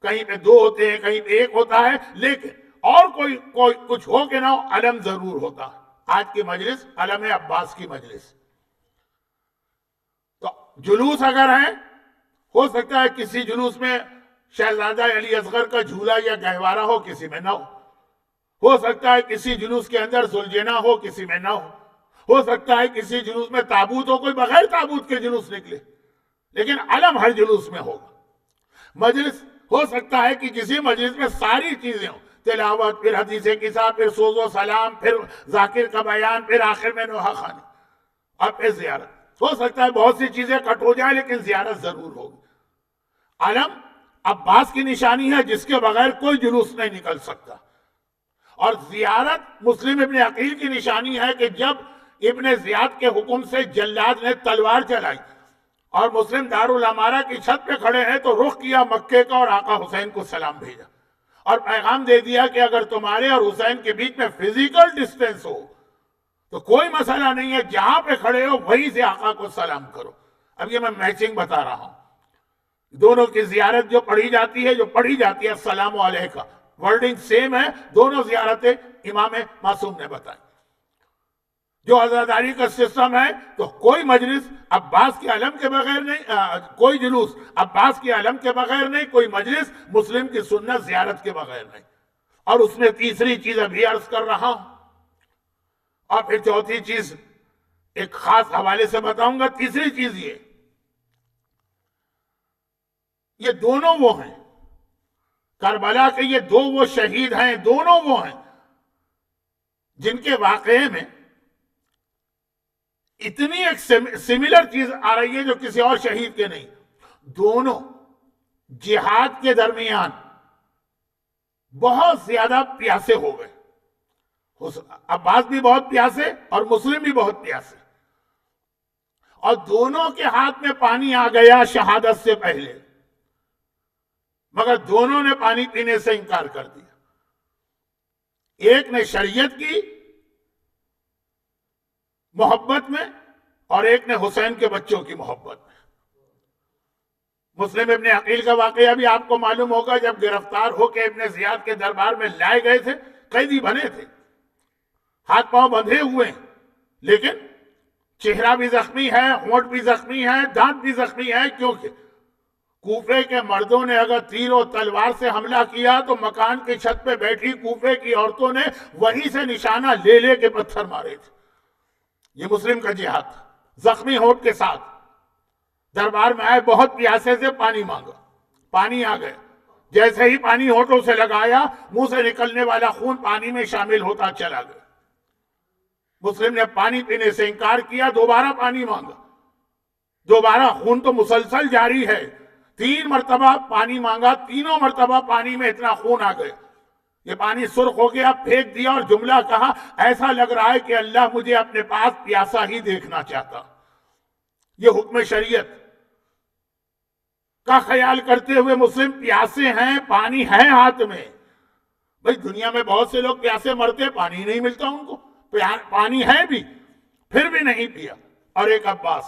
کہیں پہ دو ہوتے ہیں، کہیں پہ ایک ہوتا ہے، لیکن اور کوئی کچھ ہو کہ نہ ہو، علم ضرور ہوتا ہے۔ آج کی مجلس علم عباس کی مجلس۔ تو جلوس اگر ہے، ہو سکتا ہے کسی جلوس میں شہزادہ علی اصغر کا جھولا یا گہوارہ ہو، کسی میں نہ ہو سکتا ہے کسی جلوس کے اندر زلجنا ہو، کسی میں نہ ہو سکتا ہے کسی جلوس میں تابوت ہو، کوئی بغیر تابوت کے جلوس نکلے، لیکن علم ہر جلوس میں ہوگا۔ مجلس ہو سکتا ہے کہ کسی مجلس میں ساری چیزیں ہوں، تلاوت، پھر حدیث قصہ، پھر سوز و سلام، پھر ذاکر کا بیان، پھر آخر میں نوحہ خوانی، اور پھر زیارت۔ ہو سکتا ہے بہت سی چیزیں کٹ ہو جائیں، لیکن زیارت ضرور ہوگی۔ علم عباس کی نشانی ہے، جس کے بغیر کوئی جلوس نہیں نکل سکتا۔ اور زیارت مسلم ابن عقیل کی نشانی ہے کہ جب ابن زیاد کے حکم سے جلاد نے تلوار چلائی اور مسلم دارالعمارہ کی چھت پہ کھڑے ہیں، تو رخ کیا مکے کا اور آقا حسین کو سلام بھیجا اور پیغام دے دیا کہ اگر تمہارے اور حسین کے بیچ میں فزیکل ڈسٹینس ہو تو کوئی مسئلہ نہیں ہے، جہاں پہ کھڑے ہو وہیں سے آقا کو سلام کرو۔ اب یہ میں میچنگ بتا رہا ہوں، دونوں کی زیارت جو پڑھی جاتی ہے السلام علیکہ، ورڈنگ سیم ہے، دونوں زیارتیں امام معصوم نے بتائی۔ جو عزاداری کا سسٹم ہے، تو کوئی مجلس عباس کے علم کے بغیر نہیں، کوئی جلوس عباس کے علم کے بغیر نہیں، کوئی مجلس مسلم کی سنت زیارت کے بغیر نہیں۔ اور اس میں تیسری چیز ابھی عرض کر رہا ہوں، اور پھر چوتھی چیز ایک خاص حوالے سے بتاؤں گا۔ تیسری چیز یہ دونوں وہ ہیں، کربلا کے یہ دو وہ شہید ہیں، دونوں وہ ہیں جن کے واقعے میں اتنی ایک سملر چیز آ رہی ہے جو کسی اور شہید کے نہیں۔ دونوں جہاد کے درمیان بہت زیادہ پیاسے ہو گئے، عباس بھی بہت پیاسے اور مسلم بھی بہت پیاسے، اور دونوں کے ہاتھ میں پانی آ گیا شہادت سے پہلے، مگر دونوں نے پانی پینے سے انکار کر دیا۔ ایک نے شریعت کی محبت میں اور ایک نے حسین کے بچوں کی محبت میں۔ مسلم ابن عقیل کا واقعہ بھی آپ کو معلوم ہوگا، جب گرفتار ہو کے ابن زیاد کے دربار میں لائے گئے تھے، قیدی بنے تھے، ہاتھ پاؤں بندھے ہوئے ہیں، لیکن چہرہ بھی زخمی ہے، ہونٹ بھی زخمی ہے، دانت بھی زخمی ہے، کیونکہ کوفے کے مردوں نے اگر تیر و تلوار سے حملہ کیا تو مکان کی چھت پہ بیٹھی کوفے کی عورتوں نے وہیں سے نشانہ لے لے کے پتھر مارے تھے۔ یہ مسلم کا جہاد تھا۔ زخمی ہونٹ کے ساتھ دربار میں آئے، بہت پیاسے سے پانی مانگا، پانی آ گیا، جیسے ہی پانی ہونٹوں سے لگایا، منہ سے نکلنے والا خون پانی میں شامل ہوتا چلا گیا۔ مسلم نے پانی پینے سے انکار کیا، دوبارہ پانی مانگا، دوبارہ، خون تو مسلسل جاری ہے، 3 مرتبہ پانی مانگا، تینوں مرتبہ پانی میں اتنا خون آ گیا، یہ پانی سرخ ہو گیا، پھینک دیا اور جملہ کہا، ایسا لگ رہا ہے کہ اللہ مجھے اپنے پاس پیاسا ہی دیکھنا چاہتا۔ یہ حکم شریعت کا خیال کرتے ہوئے مسلم پیاسے ہیں، پانی ہے ہاتھ میں۔ بھئی دنیا میں بہت سے لوگ پیاسے مرتے، پانی نہیں ملتا ان کو، پانی ہے بھی، پھر بھی نہیں پیا۔ اور ایک عباس،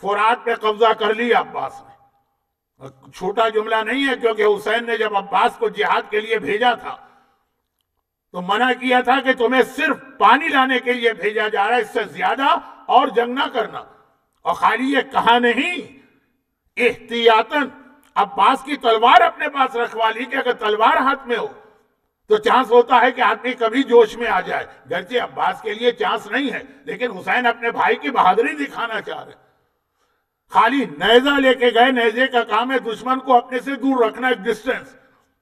فرات پہ قبضہ کر لیا عباس نے، چھوٹا جملہ نہیں ہے، کیونکہ حسین نے جب عباس کو جہاد کے لیے بھیجا تھا تو منع کیا تھا کہ تمہیں صرف پانی لانے کے لیے بھیجا جا رہا ہے، اس سے زیادہ اور جنگ نہ کرنا۔ اور خالی یہ کہا نہیں، احتیاطاً عباس کی تلوار اپنے پاس رکھوا لی کہ اگر تلوار ہاتھ میں ہو تو چانس ہوتا ہے کہ آدمی کبھی جوش میں آ جائے۔ گرچہ عباس کے لیے چانس نہیں ہے، لیکن حسین اپنے بھائی کی بہادری دکھانا چاہ رہے۔ خالی نیزہ لے کے گئے، نیزے کا کام ہے دشمن کو اپنے سے دور رکھنا، ایک ڈسٹنس،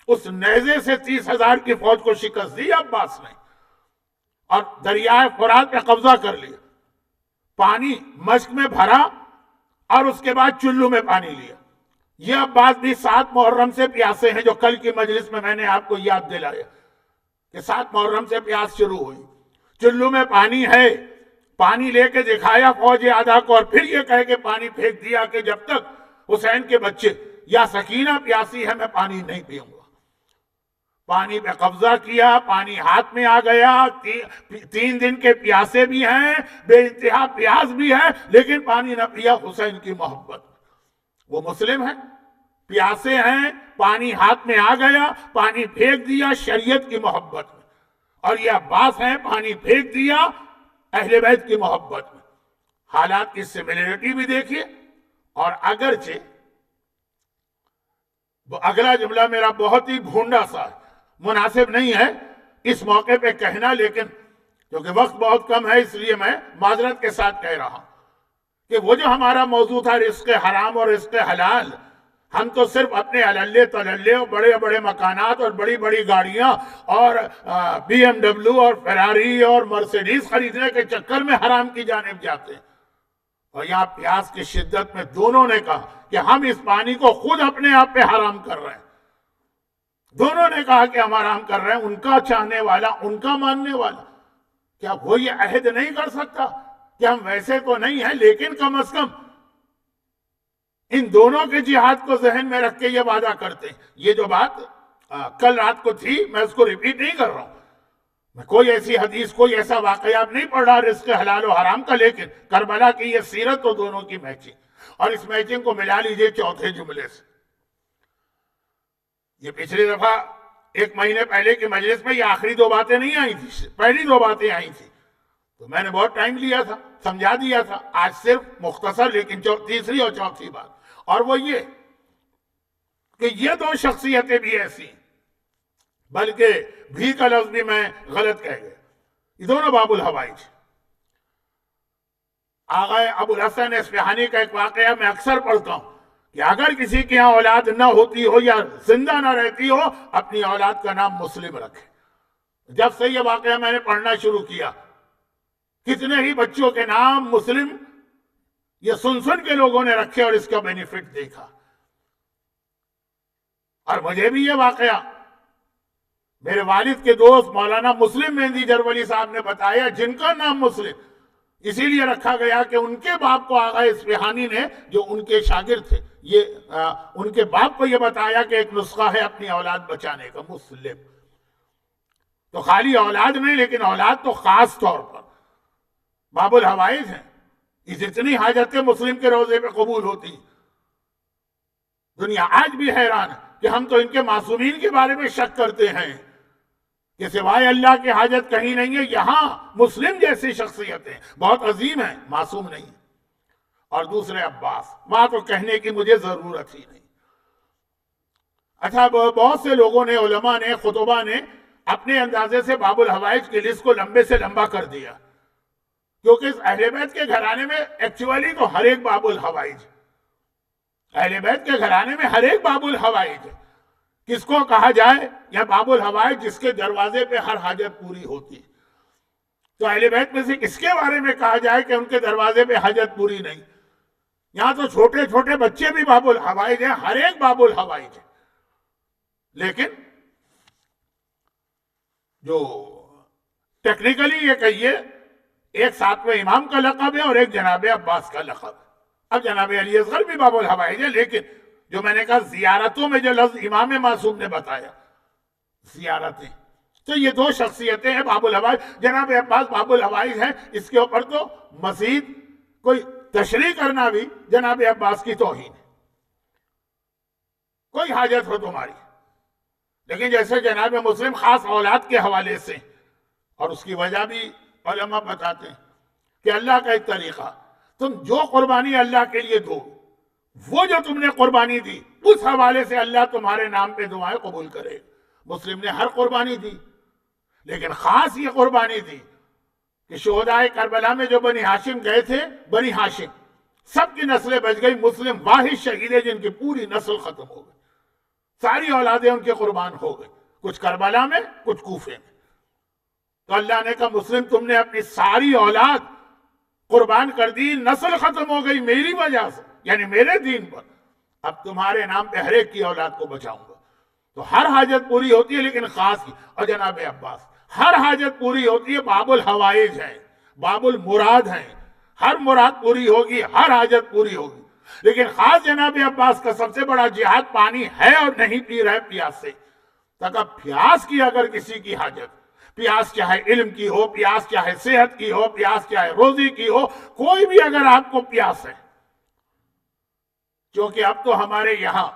اس نیزے سے 30,000 کی فوج کو شکست دی عباس نے، اور دریائے فرات پہ قبضہ کر لیا، پانی مشق میں بھرا اور اس کے بعد چلو میں پانی لیا۔ یہ عباس بھی 7 محرم سے پیاسے ہیں، جو کل کی مجلس میں نے آپ کو یاد دلایا کہ 7 محرم سے پیاس شروع ہوئی، چلو میں پانی ہے، پانی لے کے دکھایا فوج آدھا کو، اور پھر یہ کہہ کے پانی پھینک دیا کہ جب تک حسین کے بچے یا سکینہ پیاسی ہے میں پانی نہیں پیوں گا۔ پانی پہ قبضہ کیا، پانی ہاتھ میں آ گیا، 3 دن کے پیاسے بھی ہیں، بے انتہا پیاس بھی ہے، لیکن پانی نہ پیا حسین کی محبت۔ وہ مسلم ہیں، پیاسے ہیں، پانی ہاتھ میں آ گیا، پانی پھینک دیا شریعت کی محبت میں، اور یہ عباس ہیں، پانی پھینک دیا اہل بیت کی محبت میں۔ حالات کی سملیرٹی بھی دیکھیے، اور اگرچہ اگلا جملہ میرا بہت ہی گھونڈا سا ہے، مناسب نہیں ہے اس موقع پہ کہنا، لیکن کیونکہ وقت بہت کم ہے اس لیے میں معذرت کے ساتھ کہہ رہا ہوں کہ وہ جو ہمارا موضوع تھا رزق حرام اور رزق حلال، ہم تو صرف اپنے عللے تللے اور بڑے بڑے مکانات اور بڑی بڑی گاڑیاں اور BMW اور فراری اور مرسیڈیز خریدنے کے چکر میں حرام کی جانب جاتے ہیں، اور یہاں پیاس کی شدت میں دونوں نے کہا کہ ہم اس پانی کو خود اپنے آپ پہ حرام کر رہے ہیں۔ دونوں نے کہا کہ ہم حرام کر رہے ہیں، ان کا چاہنے والا، ان کا ماننے والا، کیا وہ یہ عہد نہیں کر سکتا کہ ہم ویسے تو نہیں ہیں لیکن کم از کم ان دونوں کے جہاد کو ذہن میں رکھ کے یہ وعدہ کرتے ہیں؟ یہ جو بات کل رات کو تھی، میں اس کو ریپیٹ نہیں کر رہا ہوں، میں کوئی ایسی حدیث، کوئی ایسا واقعہ نہیں پڑھ رہا رزق حلال و حرام کا، لیکن کربلا کی یہ سیرت تو دونوں کی میچنگ، اور اس میچنگ کو ملا لیجئے چوتھے جملے سے۔ یہ پچھلی دفعہ 1 مہینے پہلے کی مجلس میں یہ آخری 2 باتیں نہیں آئی تھی، پہلی 2 باتیں آئی تھی، تو میں نے بہت ٹائم لیا تھا، سمجھا دیا تھا۔ آج صرف مختصر لیکن تیسری اور چوتھی بات، اور وہ یہ کہ یہ 2 شخصیتیں بھی ایسی ہیں، بلکہ بھی کا لفظ بھی میں غلط کہہ گیا، یہ دونوں باب الحوائج۔ آغا ابو الحسن اصفہانی کا ایک واقعہ میں اکثر پڑھتا ہوں کہ اگر کسی کے یہاں اولاد نہ ہوتی ہو یا زندہ نہ رہتی ہو، اپنی اولاد کا نام مسلم رکھے۔ جب سے یہ واقعہ میں نے پڑھنا شروع کیا، کتنے ہی بچوں کے نام مسلم یہ سن کے لوگوں نے رکھے اور اس کا بینیفٹ دیکھا۔ اور مجھے بھی یہ واقعہ میرے والد کے دوست مولانا مسلم مہندی جرولی صاحب نے بتایا، جن کا نام مسلم اسی لیے رکھا گیا کہ ان کے باپ کو آغا اصفہانی نے، جو ان کے شاگرد تھے، ان کے باپ کو یہ بتایا کہ ایک نسخہ ہے اپنی اولاد بچانے کا، مسلم۔ تو خالی اولاد نہیں، لیکن اولاد تو خاص طور پر باب الحوائج ہیں۔ اس اتنی حاجتیں مسلم کے روزے پہ قبول ہوتی، دنیا آج بھی حیران ہے کہ ہم تو ان کے معصومین کے بارے میں شک کرتے ہیں کہ سوائے اللہ کی حاجت کہیں نہیں ہے۔ یہاں مسلم جیسی شخصیتیں بہت عظیم ہیں، معصوم نہیں۔ اور دوسرے عباس، وہاں تو کہنے کی مجھے ضرورت ہی نہیں۔ اچھا، بہت سے لوگوں نے، علماء نے، خطبہ نے اپنے اندازے سے باب الحوائج کی لسٹ کو لمبے سے لمبا کر دیا، کیونکہ اس اہل بیت کے گھرانے میں ایکچولی تو ہر ایک باب الحوائج، اہل بیت کے گھرانے میں ہر ایک باب الحوائج ہے۔ کس کو کہا جائے؟ یا باب الحوائج جس کے دروازے پہ ہر حاجت پوری ہوتی۔ تو اہل بیت میں سے کس کے بارے میں کہا جائے کہ ان کے دروازے پہ حاجت پوری نہیں؟ یہاں تو چھوٹے چھوٹے بچے بھی باب الحوائج ہیں، ہر ایک باب الحوائج ہے۔ لیکن جو ٹیکنیکلی یہ کہیے، ایک 7ویں امام کا لقب ہے اور ایک جناب عباس کا لقب ہے۔ اب جناب علی اصغر بھی باب الحوائج ہے، لیکن جو میں نے کہا زیارتوں میں جو لفظ امام معصوم نے بتایا، زیارتیں، تو یہ 2 شخصیتیں ہیں باب الحوائج۔ جناب عباس باب الحوائج ہیں، اس کے اوپر تو مزید کوئی تشریح کرنا بھی جناب عباس کی توہین ہے۔ کوئی حاجت ہو تمہاری، لیکن جیسے جناب مسلم خاص اولاد کے حوالے سے، اور اس کی وجہ بھی علماء بتاتے ہیں کہ اللہ کا ایک طریقہ، تم جو قربانی اللہ کے لیے دو، وہ جو تم نے قربانی دی، اس حوالے سے اللہ تمہارے نام پہ دعائیں قبول کرے۔ مسلم نے ہر قربانی دی، لیکن خاص یہ قربانی دی کہ شہدائے کربلا میں جو بنی ہاشم گئے تھے، بنی ہاشم سب کی نسلیں بچ گئی، مسلم واحد شہید ہے جن کی پوری نسل ختم ہو گئی، ساری اولادیں ان کے قربان ہو گئی، کچھ کربلا میں کچھ کوفے میں۔ تو اللہ نے کہا مسلم تم نے اپنی ساری اولاد قربان کر دی، نسل ختم ہو گئی میری وجہ سے، یعنی میرے دین پر، اب تمہارے نام پہ ہر ایک کی اولاد کو بچاؤں گا۔ تو ہر حاجت پوری ہوتی ہے لیکن خاص کی، اور جناب عباس ہر حاجت پوری ہوتی ہے، باب الحوائج ہیں، باب المراد ہیں، ہر مراد پوری ہوگی، ہر حاجت پوری ہوگی، لیکن خاص جناب عباس کا سب سے بڑا جہاد پانی ہے اور نہیں پی رہے پیاس سے، تک اب پیاس کی اگر کسی کی حاجت، پیاس چاہے علم کی ہو، پیاس چاہے صحت کی ہو، پیاس چاہے روزی کی ہو، کوئی بھی اگر آپ کو پیاس ہے، کیونکہ اب تو ہمارے یہاں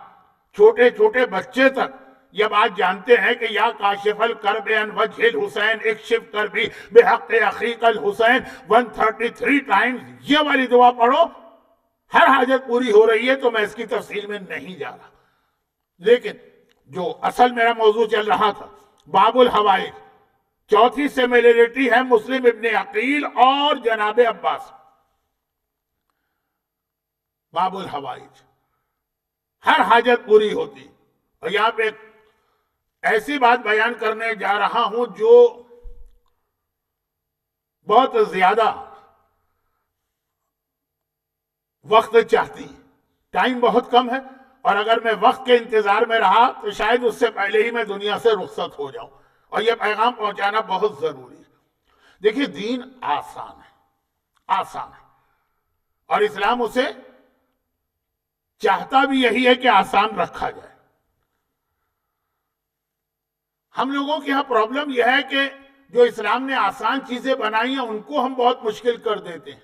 چھوٹے چھوٹے بچے تک یہ بات جانتے ہیں کہ یا کاشف الکرب عن وجہ الحسین اکشف کربی بحق اخیک الحسین 133 ٹائمز یہ والی دعا پڑھو، ہر حاجت پوری ہو رہی ہے۔ تو میں اس کی تفصیل میں نہیں جا رہا، لیکن جو اصل میرا موضوع چل رہا تھا باب الحوائج، چوتھی سیملیرٹی ہے مسلم ابن عقیل اور جناب عباس، باب الحوائج، ہر حاجت پوری ہوتی۔ اور یہاں پہ ایسی بات بیان کرنے جا رہا ہوں جو بہت زیادہ وقت چاہتی، ٹائم بہت کم ہے، اور اگر میں وقت کے انتظار میں رہا تو شاید اس سے پہلے ہی میں دنیا سے رخصت ہو جاؤں، اور یہ پیغام پہنچانا بہت ضروری ہے۔ دیکھیے دین آسان ہے، آسان ہے، اور اسلام اسے چاہتا بھی یہی ہے کہ آسان رکھا جائے۔ ہم لوگوں کی یہاں پرابلم یہ ہے کہ جو اسلام نے آسان چیزیں بنائی ہیں ان کو ہم بہت مشکل کر دیتے ہیں۔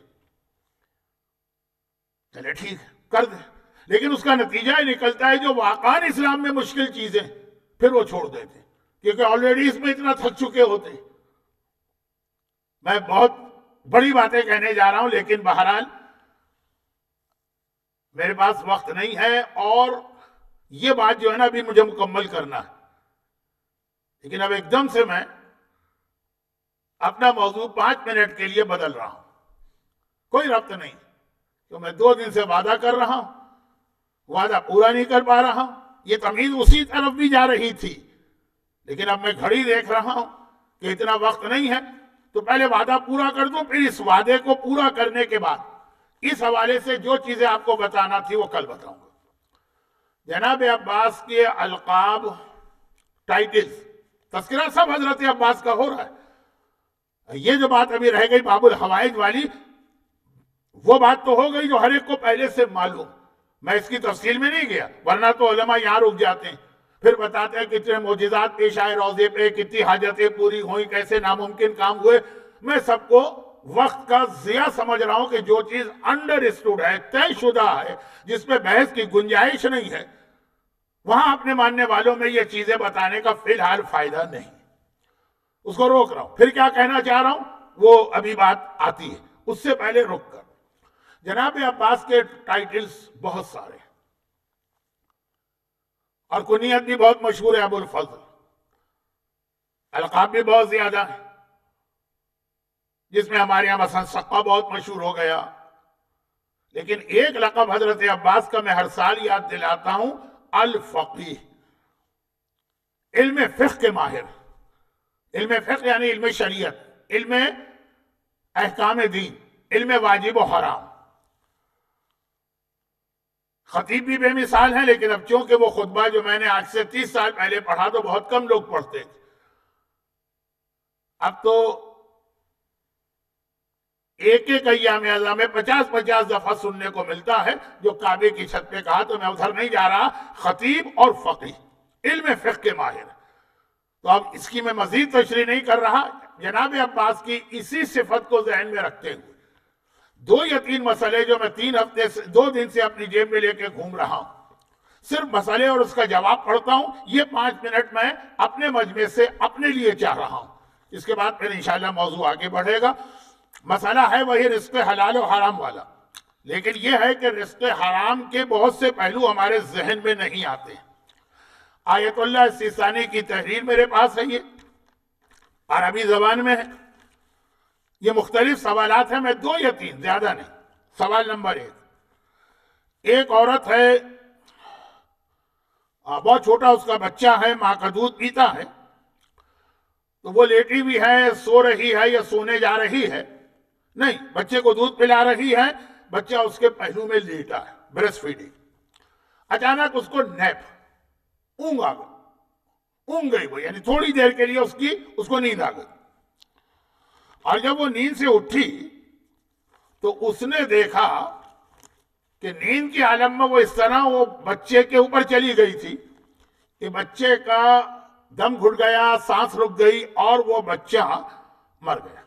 چلے ٹھیک ہے کر دیں، لیکن اس کا نتیجہ یہ نکلتا ہے جو واقعاً اسلام میں مشکل چیزیں پھر وہ چھوڑ دیتے ہیں، کیونکہ آلریڈی اس میں اتنا تھک چکے ہوتے ہیں۔ میں بہت بڑی باتیں کہنے جا رہا ہوں، لیکن بہرحال میرے پاس وقت نہیں ہے، اور یہ بات جو ہے نا ابھی مجھے مکمل کرنا ہے، لیکن اب ایک دم سے میں اپنا موضوع 5 منٹ کے لیے بدل رہا ہوں، کوئی ربط نہیں، تو میں 2 دن سے وعدہ کر رہا ہوں، وعدہ پورا نہیں کر پا رہا ہوں، یہ تمیز اسی طرف بھی جا رہی تھی، لیکن اب میں گھڑی دیکھ رہا ہوں کہ اتنا وقت نہیں ہے، تو پہلے وعدہ پورا کر دوں، پھر اس وعدے کو پورا کرنے کے بعد اس حوالے سے جو چیزیں آپ کو بتانا تھی وہ کل بتاؤں گا۔ جناب عباس کے القاب، ٹائٹلز، تذکرہ سب حضرت عباس کا ہو رہا ہے۔ یہ جو بات ابھی رہ گئی باب الحوائج والی، وہ بات تو ہو گئی جو ہر ایک کو پہلے سے معلوم، میں اس کی تفصیل میں نہیں گیا، ورنہ تو علماء یہاں رک جاتے ہیں، پھر بتاتے ہیں کتنے معجزات پیش آئے روضے پہ، کتنی حاجتیں پوری ہوئیں، کیسے ناممکن کام ہوئے۔ میں سب کو وقت کا ضیاع سمجھ رہا ہوں کہ جو چیز انڈر اسٹوڈ ہے، طے شدہ ہے، جس میں بحث کی گنجائش نہیں ہے، وہاں اپنے ماننے والوں میں یہ چیزیں بتانے کا فی الحال فائدہ نہیں، اس کو روک رہا ہوں۔ پھر کیا کہنا چاہ رہا ہوں وہ ابھی بات آتی ہے، اس سے پہلے رک کر جناب عباس کے ٹائٹلز بہت سارے ہیں، اور کنیت بھی بہت مشہور ہے، ابو الفضل، القاب بھی بہت زیادہ ہیں، جس میں ہمارے یہاں مثلا سقہ بہت مشہور ہو گیا، لیکن ایک لقب حضرت عباس کا میں ہر سال یاد دلاتا ہوں، الفقیہ، علم فقہ کے ماہر، علم فقہ یعنی علم شریعت، علم احکام دین، علم واجب و حرام۔ خطیب بھی بے مثال ہیں، لیکن اب چونکہ وہ خطبہ جو میں نے آج سے 30 سال پہلے پڑھا تو بہت کم لوگ پڑھتے تھے، اب تو ایک ایک ایام اعظم میں 50 دفعہ سننے کو ملتا ہے، جو کعبے کی چھت پہ کہا، تو میں ادھر نہیں جا رہا۔ خطیب اور فقیہ، علم فقہ کے ماہر، تو اب اس کی میں مزید تشریح نہیں کر رہا۔ جناب عباس کی اسی صفت کو ذہن میں رکھتے ہوئے 2 یا 3 مسئلے جو میں 2 دن سے اپنی جیب میں لے کے گھوم رہا ہوں، صرف مسئلے اور اس کا جواب پڑھتا ہوں، یہ 5 منٹ میں اپنے مجمع سے اپنے لیے چاہ رہا ہوں، اس کے بعد پھر انشاءاللہ موضوع آگے بڑھے گا۔ مسئلہ ہے وہی رزق حلال و حرام والا، لیکن یہ ہے کہ رزق حرام کے بہت سے پہلو ہمارے ذہن میں نہیں آتے۔ آیت اللہ سیستانی کی تحریر میرے پاس ہے، یہ عربی زبان میں ہے، یہ مختلف سوالات ہیں، میں 2 یا 3 زیادہ نہیں۔ سوال نمبر 1، ایک عورت ہے، بہت چھوٹا اس کا بچہ ہے، ماں کا دودھ پیتا ہے، تو وہ لیٹی بھی ہے، سو رہی ہے یا سونے جا رہی ہے، نہیں، بچے کو دودھ پلا رہی ہے، بچہ اس کے پہلو میں لیٹا ہے، بریسٹ فیڈنگ. اچانک اس کو نیپ، اونگ آ گئی، اونگ گئی وہ، یعنی تھوڑی دیر کے لیے اس کو نیند آ گئی. اور جب وہ نیند سے اٹھی تو اس نے دیکھا کہ نیند کے عالم میں وہ اس طرح وہ بچے کے اوپر چلی گئی تھی کہ بچے کا دم گھٹ گیا، سانس رک گئی اور وہ بچہ مر گیا.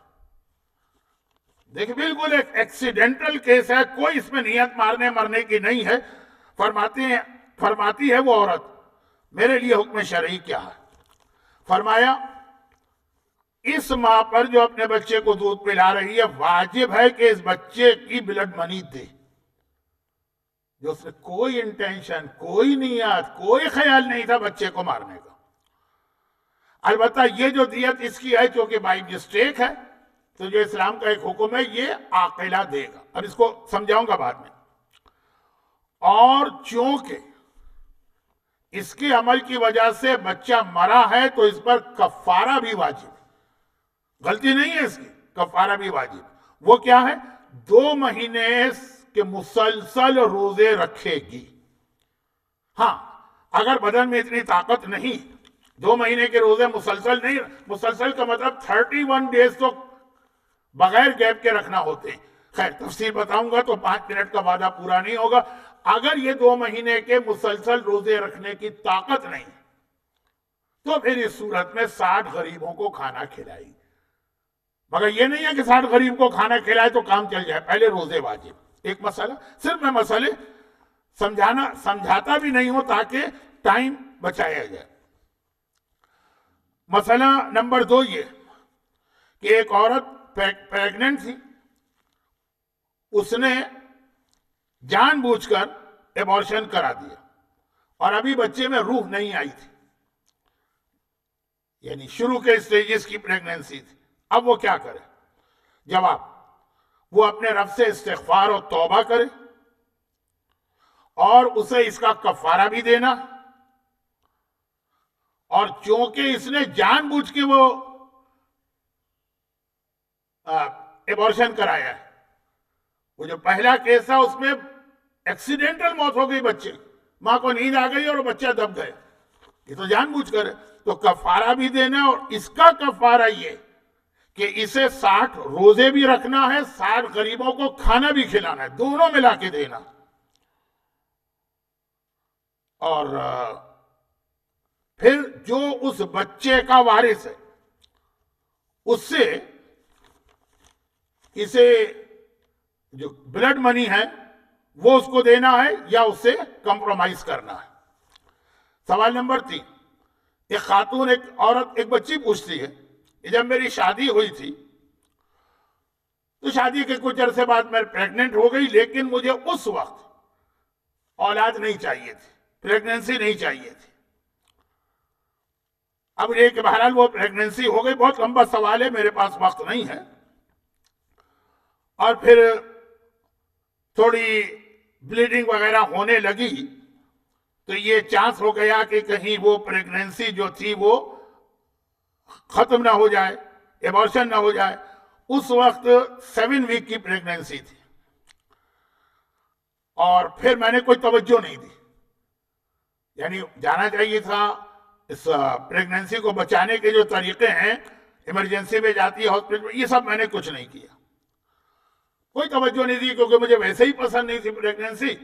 دیکھیں بالکل ایک ایکسیڈنٹل کیس ہے، کوئی اس میں نیت مارنے مرنے کی نہیں ہے. فرماتی ہے وہ عورت، میرے لیے حکم شرعی کیا ہے؟ فرمایا اس ماں پر جو اپنے بچے کو دودھ پلا رہی ہے، واجب ہے کہ اس بچے کی بلڈ منی دے، جو اس نے کوئی انٹینشن، کوئی نیت، کوئی خیال نہیں تھا بچے کو مارنے کا. البتہ یہ جو دیت اس کی ہے چونکہ بائی مسٹیک ہے، تو جو اسلام کا ایک حکم ہے یہ عاقلہ دے گا. اب اس کو سمجھاؤں گا بعد میں. اور چونکہ اس کے عمل کی وجہ سے بچہ مرا ہے تو اس پر کفارہ بھی واجب، غلطی نہیں ہے اس کی، کفارہ بھی واجب. وہ کیا ہے؟ 2 مہینے کے مسلسل روزے رکھے گی. ہاں اگر بدن میں اتنی طاقت نہیں، 2 مہینے کے روزے مسلسل نہیں، مسلسل کا مطلب 31 ڈیز تو بغیر گیپ کے رکھنا ہوتے ہیں. خیر تفصیل بتاؤں گا تو 5 منٹ کا وعدہ پورا نہیں ہوگا. اگر یہ 2 مہینے کے مسلسل روزے رکھنے کی طاقت نہیں تو پھر اس صورت میں 60 غریبوں کو کھانا کھلائی. مگر یہ نہیں ہے کہ 60 غریب کو کھانا کھلائے تو کام چل جائے، پہلے روزے واجب. ایک مسئلہ، صرف میں مسئلے سمجھاتا بھی نہیں ہوں تاکہ ٹائم بچایا جائے. مسئلہ نمبر 2 یہ کہ ایک عورت پیگننٹ تھی، اس نے جان بوجھ کر ایبارشن کرا دیا اور ابھی بچے میں روح نہیں آئی تھی، یعنی شروع کے سٹیجز کی پریگننسی تھی. اب وہ کیا کرے؟ جواب، وہ اپنے رب سے استغفار و توبہ کرے اور اسے اس کا کفارہ بھی دینا. اور چونکہ اس نے جان بوجھ کے وہ ایبارشن کرایا ہے، وہ جو پہلا کیس تھا اس میں ایکسیڈنٹل موت ہو گئی بچے، ماں کو نیند آ گئی اور بچہ دب گیا، یہ تو جان بوجھ کر ہے. تو کفارہ بھی دینا، اور اس کا کفارہ یہ کہ اسے 60 روزے بھی رکھنا ہے، 60 غریبوں کو کھانا بھی کھلانا ہے، دونوں ملا کے دینا. اور پھر جو اس بچے کا وارث ہے اس سے اسے جو بلڈ منی ہے وہ اس کو دینا ہے یا اس سے کمپرومائز کرنا ہے. سوال نمبر 3، ایک خاتون، ایک عورت ایک بچی پوچھتی ہے کہ جب میری شادی ہوئی تھی تو شادی کے کچھ عرصے بعد میں پریگننٹ ہو گئی، لیکن مجھے اس وقت اولاد نہیں چاہیے تھی، پریگننسی نہیں چاہیے تھی. اب یہ کہ بہرحال وہ پریگننسی ہو گئی. بہت لمبا سوال ہے، میرے پاس وقت نہیں ہے. اور پھر تھوڑی بلیڈنگ وغیرہ ہونے لگی تو یہ چانس ہو گیا کہ کہیں وہ پریگننسی جو تھی وہ ختم نہ ہو جائے، ایبارشن نہ ہو جائے. اس وقت 7 ویک کی پریگننسی تھی اور پھر میں نے کوئی توجہ نہیں دی، یعنی جانا چاہیے تھا. اس پریگننسی کو بچانے کے جو طریقے ہیں، ایمرجنسی میں جاتی ہے ہاسپٹل میں، یہ سب میں نے کچھ نہیں کیا، کوئی توجہ نہیں دی، کیونکہ مجھے ویسے ہی پسند نہیں تھی پریگننسی.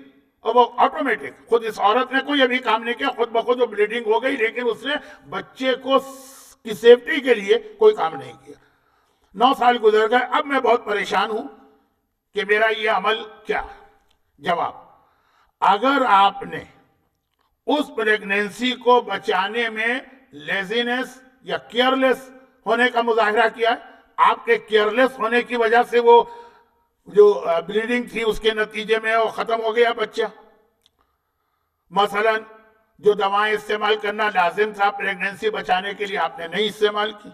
اور وہ آٹومیٹک، خود اس عورت نے کوئی ابھی کام نہیں کیا، خود بخود وہ بلیڈنگ ہو گئی، لیکن اس نے بچے کی سیفٹی کے لیے کوئی کام نہیں کیا. 9 سال گزر گئے. اب میں بہت پریشان ہوں کہ میرا یہ عمل کیا ہے. جواب، اگر آپ نے اس پریگننسی کو بچانے میں لیزینس یا کیئرلیس ہونے کا مظاہرہ کیا ہے، آپ کے کیئرلیس ہونے کی وجہ سے وہ جو بلیڈنگ تھی اس کے نتیجے میں وہ ختم ہو گیا بچہ، مثلا جو دوائیں استعمال کرنا لازم تھا پریگننسی بچانے کے لیے آپ نے نہیں استعمال کی،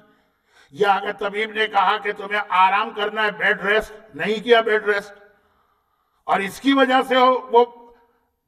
یا اگر طبیب نے کہا کہ تمہیں آرام کرنا ہے، بیڈ ریسٹ نہیں کیا، بیڈ ریسٹ، اور اس کی وجہ سے وہ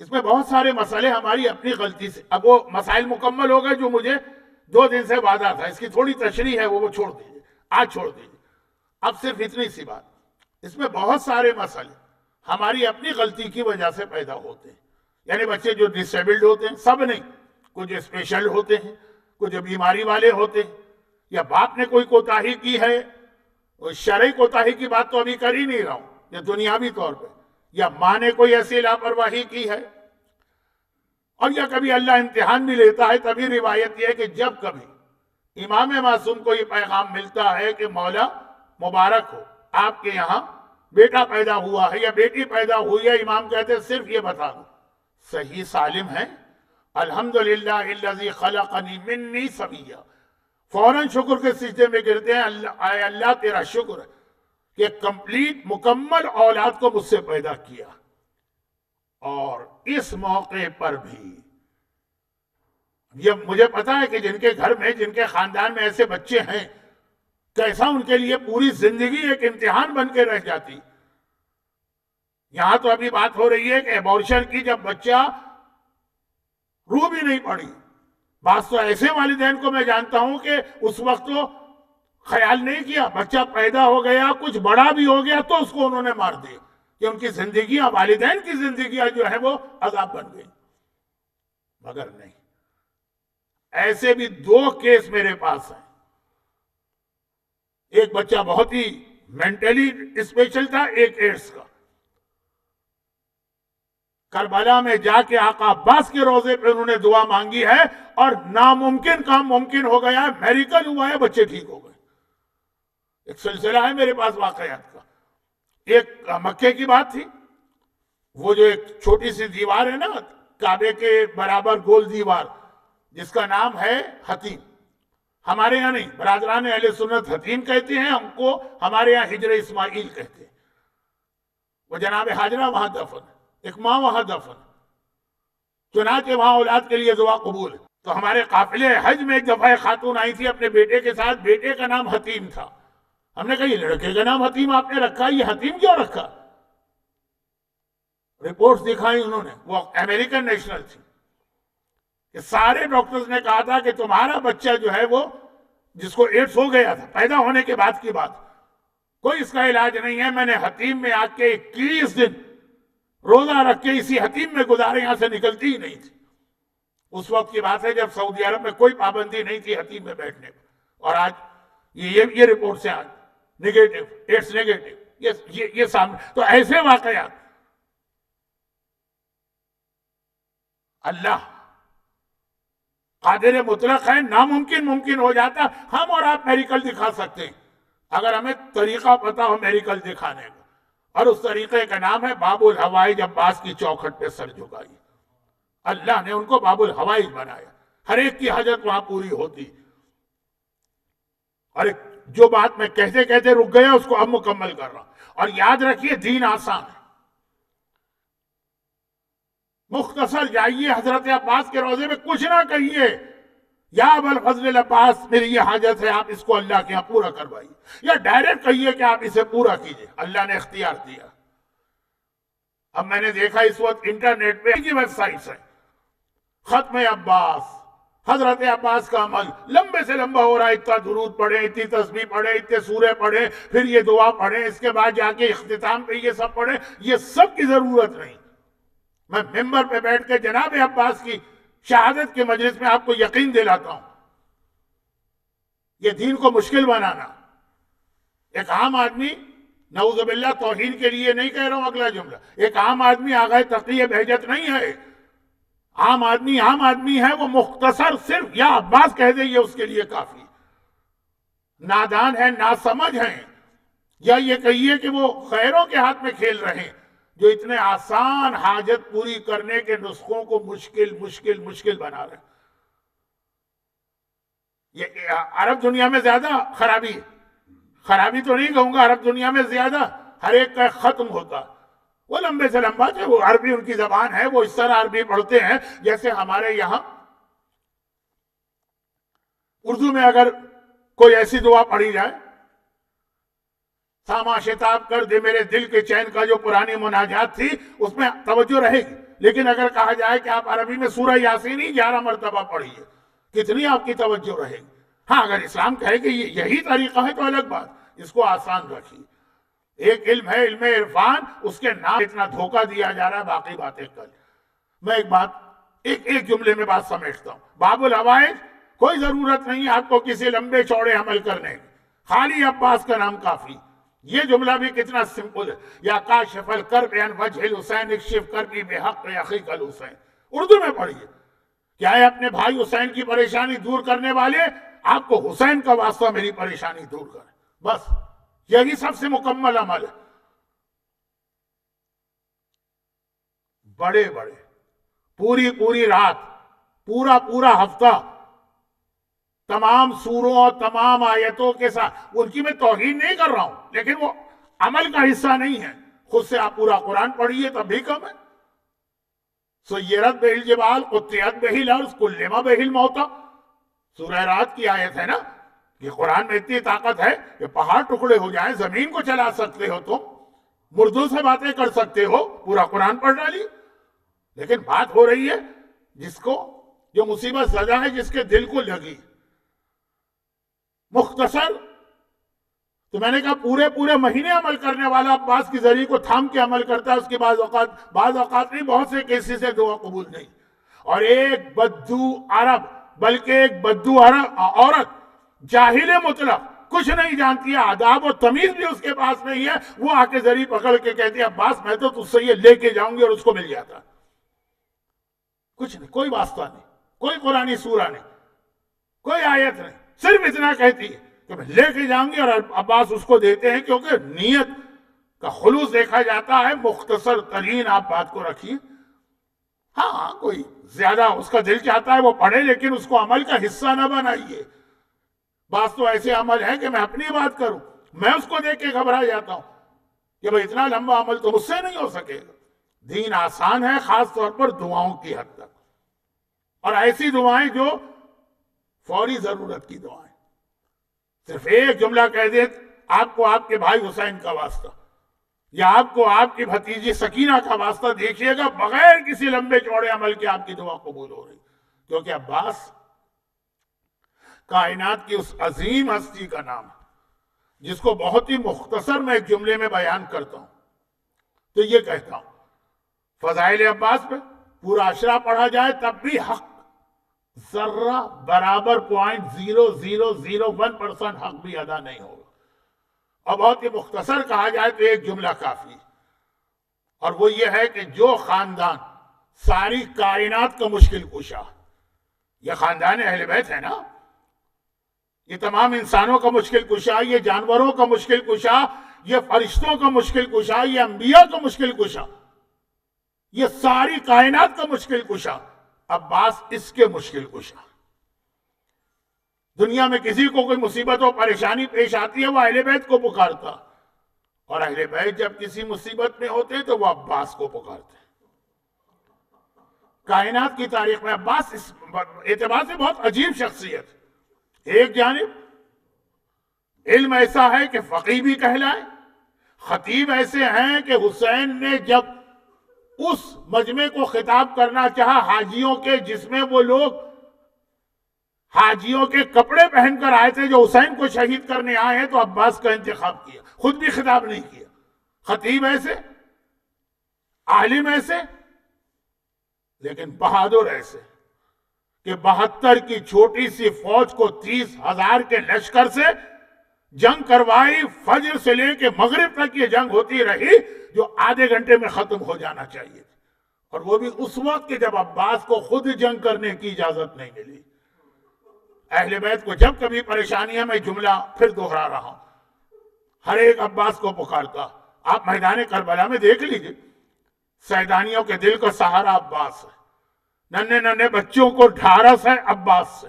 اس میں بہت سارے مسئلے ہماری اپنی غلطی سے، اب وہ مسائل مکمل ہو گئے جو مجھے 2 دن سے وعدہ تھا، اس کی تھوڑی تشریح ہے، وہ چھوڑ دیجیے، آج چھوڑ دیجیے، اب صرف اتنی سی بات، اس میں بہت سارے مسئلے ہماری اپنی غلطی کی وجہ سے پیدا ہوتے ہیں، یعنی بچے جو ڈسیبلڈ ہوتے ہیں، سب نہیں، کچھ اسپیشل ہوتے ہیں، کچھ بیماری والے ہوتے ہیں، یا باپ نے کوئی کوتاہی کی ہے، شرعی کوتاہی کی بات تو ابھی کر ہی نہیں رہا ہوں، یا دنیاوی طور پہ، یا ماں نے کوئی ایسی لاپرواہی کی ہے، اور یا کبھی اللہ امتحان بھی لیتا ہے۔ تبھی روایت یہ ہے کہ جب کبھی امام معصوم کو یہ پیغام ملتا ہے کہ مولا مبارک ہو، آپ کے یہاں بیٹا پیدا ہوا ہے یا بیٹی پیدا ہوئی ہے، امام کہتے ہیں صرف یہ بتا دو صحیح سالم ہے، الحمدللہ الذی خلقنی منی سویا، فوراً شکر کے سجدے میں گرتے ہیں، اے اللہ تیرا شکر ہے کہ کمپلیٹ مکمل اولاد کو مجھ سے پیدا کیا۔ اور اس موقع پر بھی یہ مجھے پتا ہے کہ جن کے گھر میں، جن کے خاندان میں ایسے بچے ہیں، کیسا ان کے لیے پوری زندگی ایک امتحان بن کے رہ جاتی۔ یہاں تو ابھی بات ہو رہی ہے کہ ایبورشن کی، جب بچہ روح بھی نہیں پڑی، بعض تو ایسے والدین کو میں جانتا ہوں کہ اس وقت تو خیال نہیں کیا، بچہ پیدا ہو گیا، کچھ بڑا بھی ہو گیا تو اس کو انہوں نے مار دیا، کہ ان کی زندگیاں، والدین کی زندگیاں جو ہے وہ عذاب بن گئی۔ مگر نہیں، ایسے بھی 2 کیس میرے پاس ہیں۔ ایک بچہ بہت ہی مینٹلی اسپیشل تھا، ایک ایڈز کا، کربلا میں جا کے آقا عباس کے روزے پہ انہوں نے دعا مانگی ہے، اور ناممکن کام ممکن ہو گیا ہے، میریکل ہوا ہے، بچے ٹھیک ہو گئے۔ ایک سلسلہ ہے میرے پاس واقعات کا۔ ایک مکے کی بات تھی، وہ جو ایک چھوٹی سی دیوار ہے نا، کعبے کے برابر گول دیوار، جس کا نام ہے حتیم، ہمارے یہاں نہیں، برادران اہل سنت حتیم کہتے ہیں، ہم کو ہمارے یہاں ہجر اسماعیل کہتے ہیں۔ وہ جناب حاجرہ وہاں دفن ہے، ایک ماں وہاں دفن ہے، چنانچہ وہاں اولاد کے لیے دعا قبول ہے۔ تو ہمارے قافلے حج میں ایک دفعہ خاتون آئی تھی اپنے بیٹے کے ساتھ، بیٹے کا نام حتیم تھا۔ ہم نے کہا یہ لڑکے کا نام حتیم آپ نے رکھا، یہ حتیم کیوں رکھا؟ رپورٹس دکھائی انہوں نے، وہ امریکن نیشنل تھی، کہ سارے ڈاکٹرز نے کہا تھا کہ تمہارا بچہ جو ہے وہ، جس کو ایڈز ہو گیا تھا پیدا ہونے کے بعد کی بات، کوئی اس کا علاج نہیں ہے۔ میں نے حتیم میں آ کے 21 دن روزہ رکھ کے اسی حتیم میں گزارے، یہاں سے نکلتی ہی نہیں تھی۔ اس وقت کی بات ہے جب سعودی عرب میں کوئی پابندی نہیں تھی حتیم میں بیٹھنے پر، اور آج یہ رپورٹ سے آج نیگیٹو، ایڈز نیگیٹو، یہ سامنے۔ تو ایسے واقعات اللہ قادر مطلق ہے، ناممکن ممکن ہو جاتا۔ ہم اور آپ میریکل دکھا سکتے ہیں اگر ہمیں طریقہ پتا ہو میریکل دکھانے کا، اور اس طریقے کا نام ہے باب الحوائج عباس کی چوکھٹ پہ سر جھکائی۔ اللہ نے ان کو باب الحوائج بنایا، ہر ایک کی حاجت وہاں پوری ہوتی۔ اور جو بات میں کہتے کہتے رک گیا اس کو اب مکمل کر رہا ہوں۔ اور یاد رکھیے دین آسان ہے، مختصر جائیے حضرت عباس کے روزے میں، کچھ نہ کہیے، یا ابا الفضل العباس میری یہ حاجت ہے، آپ اس کو اللہ کے یہاں پورا کروائیے، یا ڈائریکٹ کہیے کہ آپ اسے پورا کیجئے، اللہ نے اختیار دیا۔ اب میں نے دیکھا اس وقت انٹرنیٹ پہ کی ویب سائٹس ہیں، ختم عباس، حضرت عباس کا عمل لمبے سے لمبا ہو رہا ہے، اتنا درود پڑھیں، اتنی تسبیح پڑھیں، اتنے سورے پڑھیں، پھر یہ دعا پڑھیں، اس کے بعد جا کے اختتام پہ یہ سب پڑھیں۔ یہ سب کی ضرورت نہیں۔ میں ممبر پہ بیٹھ کے جناب عباس کی شہادت کے مجلس میں آپ کو یقین دلاتا ہوں، یہ دین کو مشکل بنانا، ایک عام آدمی، نعوذ باللہ توہین کے لیے نہیں کہہ رہا ہوں اگلا جملہ، ایک عام آدمی آغائے تقی بہجت نہیں ہے، عام آدمی ہے، وہ مختصر صرف یا عباس کہہ دے یہ اس کے لیے کافی۔ نادان ہے، ناسمجھ ہیں، یا یہ کہیے کہ وہ غیروں کے ہاتھ میں کھیل رہے ہیں، جو اتنے آسان حاجت پوری کرنے کے نسخوں کو مشکل بنا رہے ہیں۔ یہ عرب دنیا میں زیادہ خرابی تو نہیں کہوں گا، عرب دنیا میں زیادہ ہر ایک کا ختم ہوتا، وہ لمبے سے لمبا، جو وہ عربی ان کی زبان ہے، وہ اس طرح عربی پڑھتے ہیں جیسے ہمارے یہاں اردو میں اگر کوئی ایسی دعا پڑھی جائے، ساما شتاب کر دے میرے دل کے چین کا جو پرانی مناجات تھی، اس میں توجہ رہے گی، لیکن اگر کہا جائے کہ آپ عربی میں سورہ یاسین ہی 11 مرتبہ پڑھیے، کتنی آپ کی توجہ رہے گی؟ ہاں اگر اسلام کہے کہ یہی طریقہ ہے تو الگ بات، اس کو آسان رکھیے۔ ایک علم ہے علم عرفان، اس کے نام اتنا دھوکہ دیا جا رہا ہے، باقی باتیں کل۔ میں ایک جملے میں بات سمیٹتا ہوں۔ باب الحوائج، کوئی ضرورت نہیں آپ کو کسی لمبے چوڑے عمل کرنے کی، خالی عباس کا نام کافی۔ یہ جملہ بھی کتنا سمپل ہے، یا کاشف الکرب عن وجہ الحسین اکشف کربی بحق اخیک الحسین، اردو میں پڑھیے۔ کیا ہے اپنے بھائی حسین کی پریشانی دور کرنے والے، آپ کو حسین کا واسطہ میری پریشانی دور کرے، بس یہی سب سے مکمل عمل ہے۔ بڑے پوری رات، پورا ہفتہ، تمام سوروں اور تمام آیتوں کے ساتھ، ان کی میں توہین نہیں کر رہا ہوں، لیکن وہ عمل کا حصہ نہیں ہے۔ خود سے آپ پورا قرآن پڑھیے تب بھی کم ہے۔ سیرت بہ الجبال قطعت بہ الارض کلما بہ الموتى، سورہ رات کی آیت ہے نا، کہ قرآن میں اتنی طاقت ہے کہ پہاڑ ٹکڑے ہو جائیں، زمین کو چلا سکتے ہو، تم مردوں سے باتیں کر سکتے ہو، پورا قرآن پڑھ ڈالی۔ لیکن بات ہو رہی ہے جو مصیبت زدہ ہے، جس کے دل کو لگی۔ مختصر تو میں نے کہا پورے مہینے عمل کرنے والا عباس کی ذریعے کو تھام کے عمل کرتا ہے، اس کے بعض اوقات نہیں، بہت سے کیسز سے دعا قبول نہیں۔ اور ایک بدو عرب، بلکہ ایک بدو عورت، جاہل مطلق، کچھ نہیں جانتی ہے، آداب و تمیز بھی اس کے پاس نہیں ہے، وہ آ کے ذریعے پکڑ کے کہتی ہے عباس میں تو تجھ سے یہ لے کے جاؤں گی، اور اس کو مل جاتا۔ کچھ نہیں، کوئی واسطہ نہیں، کوئی قرآنی سورہ نہیں، کوئی آیت نہیں، صرف اتنا کہتی ہے کہ میں لے کے جاؤں گی، اور عباس اس کو دیتے ہیں، کیونکہ نیت کا خلوص دیکھا جاتا ہے۔ مختصر ترین آپ بات کو رکھیے۔ ہاں کوئی زیادہ اس کا دل چاہتا ہے وہ پڑھے، لیکن اس کو عمل کا حصہ نہ بنائیے۔ بعض تو ایسے عمل ہیں کہ میں اپنی بات کروں، میں اس کو دیکھ کے گھبرا جاتا ہوں کہ بھئی اتنا لمبا عمل تو مجھ سے نہیں ہو سکے گا۔ دین آسان ہے، خاص طور پر دعاؤں کی حد تک، اور ایسی دعائیں جو فوری ضرورت کی دعائیں۔ صرف ایک جملہ کہہ دے آپ کو آپ کے بھائی حسین کا واسطہ، یا آپ کو آپ کی بھتیجی سکینہ کا واسطہ، دیکھیے گا بغیر کسی لمبے چوڑے عمل کے آپ کی دعا قبول ہو رہی، کیونکہ عباس کائنات کی اس عظیم ہستی کا نام ہے، جس کو بہت ہی مختصر میں ایک جملے میں بیان کرتا ہوں تو یہ کہتا ہوں، فضائل عباس پہ پورا عشرہ پڑھا جائے تب بھی حق ذرہ برابر 0.0001% حق بھی ادا نہیں ہوگا، اور بہت ہی مختصر کہا جائے تو ایک جملہ کافی، اور وہ یہ ہے کہ جو خاندان ساری کائنات کا مشکل کشا، یہ خاندان اہل بیت ہے نا، یہ تمام انسانوں کا مشکل کشا، یہ جانوروں کا مشکل کشا، یہ فرشتوں کا مشکل کشا، یہ انبیاء کا مشکل کشا، یہ ساری کائنات کا مشکل کشا، عباس اس کے مشکل کشا۔ دنیا میں کسی کو کوئی مصیبت و پریشانی پیش آتی ہے، وہ اہل بیت کو پکارتا، اور اہل بیت جب کسی مصیبت میں ہوتے تو وہ عباس کو پکارتے۔ کائنات کی تاریخ میں عباس اس اعتبار سے بہت عجیب شخصیت۔ ایک جانب علم ایسا ہے کہ فقیہ بھی کہلائے، خطیب ایسے ہیں کہ حسین نے جب اس مجمع کو خطاب کرنا چاہا حاجیوں کے، جس میں وہ لوگ حاجیوں کے کپڑے پہن کر آئے تھے جو حسین کو شہید کرنے آئے ہیں، تو عباس کا انتخاب کیا، خود بھی خطاب نہیں کیا۔ خطیب ایسے، عالم ایسے، لیکن بہادر ایسے کہ 72 کی چھوٹی سی فوج کو 30,000 کے لشکر سے جنگ کروائی، فجر سے لے کے مغرب تک یہ جنگ ہوتی رہی، جو آدھے گھنٹے میں ختم ہو جانا چاہیے تھی، اور وہ بھی اس وقت کہ جب عباس کو خود جنگ کرنے کی اجازت نہیں ملی۔ اہل بیت کو جب کبھی پریشانی ہے، میں جملہ پھر دوہرا رہا ہوں، ہر ایک عباس کو پکارتا۔ آپ میدان کربلا میں دیکھ لیجئے، سیدانیوں کے دل کا سہارا عباس ہے، ننھے بچوں کو ڈھارس ہے عباس سے۔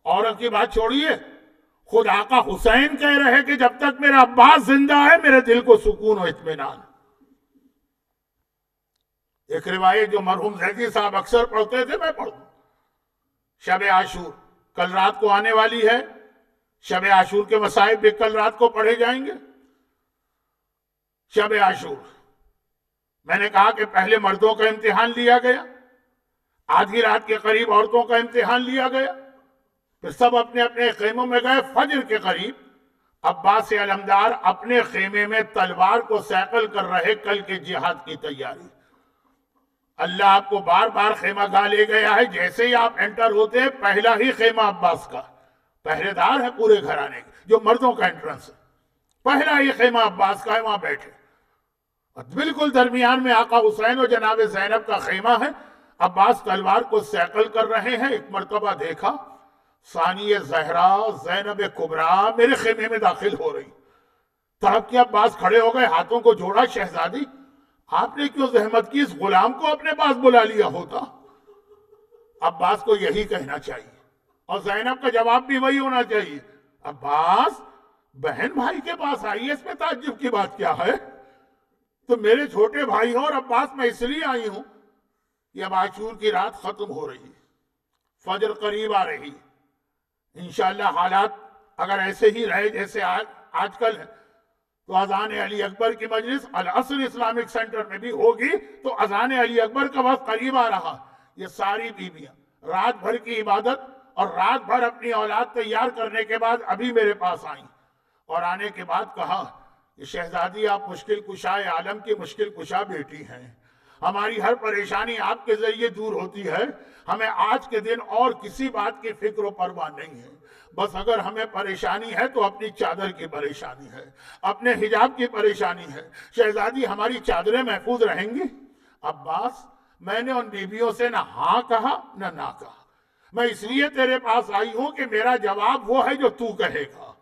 عورت کی بات چھوڑیے، خود آقا حسین کہہ رہے کہ جب تک میرا عباس زندہ ہے میرے دل کو سکون و اطمینان۔ ایک روایت جو مرحوم زیدی صاحب اکثر پڑھتے تھے، میں پڑھوں، شب عاشور کل رات کو آنے والی ہے، شب عاشور کے مصائب بھی کل رات کو پڑھے جائیں گے۔ شب عاشور میں نے کہا کہ پہلے مردوں کا امتحان لیا گیا، آدھی رات کے قریب عورتوں کا امتحان لیا گیا، پھر سب اپنے اپنے خیموں میں گئے۔ فجر کے قریب عباس علمدار اپنے خیمے میں تلوار کو سیکل کر رہے، کل کے جہاد کی تیاری۔ اللہ آپ کو بار بار خیمہ گاہ لے گیا ہے، جیسے ہی آپ انٹر ہوتے ہیں پہلا ہی خیمہ عباس کا، پہرے دار ہے پورے گھرانے کے، جو مردوں کا انٹرنس ہے، پہلا ہی خیمہ عباس کا ہے، وہاں بیٹھے۔ بالکل درمیان میں آقا حسین و جناب زینب کا خیمہ ہے، عباس تلوار کو سیکل کر رہے ہیں۔ ایک مرتبہ دیکھا ثانی زہرا زینب کبریٰ میرے خیمے میں داخل ہو رہی، تڑپ کے عباس کھڑے ہو گئے، ہاتھوں کو جوڑا، شہزادی آپ نے کیوں زحمت کی، اس غلام کو اپنے پاس بلا لیا ہوتا۔ عباس کو یہی کہنا چاہیے، اور زینب کا جواب بھی وہی ہونا چاہیے، عباس بہن بھائی کے پاس آئی ہے، اس میں تعجب کی بات کیا ہے؟ تو میرے چھوٹے بھائی ہوں، اور عباس میں اس لیے آئی ہوں کہ اب عاشور کی رات ختم ہو رہی، فجر قریب آ رہی، انشاءاللہ حالات اگر ایسے ہی رہے جیسے آج کل ہے تو اذان علی اکبر کی مجلس العصر اسلامک سینٹر میں بھی ہوگی، تو اذان علی اکبر کا وقت قریب آ رہا۔ یہ ساری بیویاں رات بھر کی عبادت اور رات بھر اپنی اولاد تیار کرنے کے بعد ابھی میرے پاس آئیں، اور آنے کے بعد کہا کہ شہزادی آپ مشکل کشائے عالم کی مشکل کشا بیٹی ہیں، ہماری ہر پریشانی آپ کے ذریعے دور ہوتی ہے، ہمیں آج کے دن اور کسی بات کی فکر و پرواہ نہیں ہے، بس اگر ہمیں پریشانی ہے تو اپنی چادر کی پریشانی ہے، اپنے حجاب کی پریشانی ہے، شہزادی ہماری چادریں محفوظ رہیں گی؟ عباس میں نے ان بیویوں سے نہ ہاں کہا نہ کہا، میں اس لیے تیرے پاس آئی ہوں کہ میرا جواب وہ ہے جو تو کہے گا۔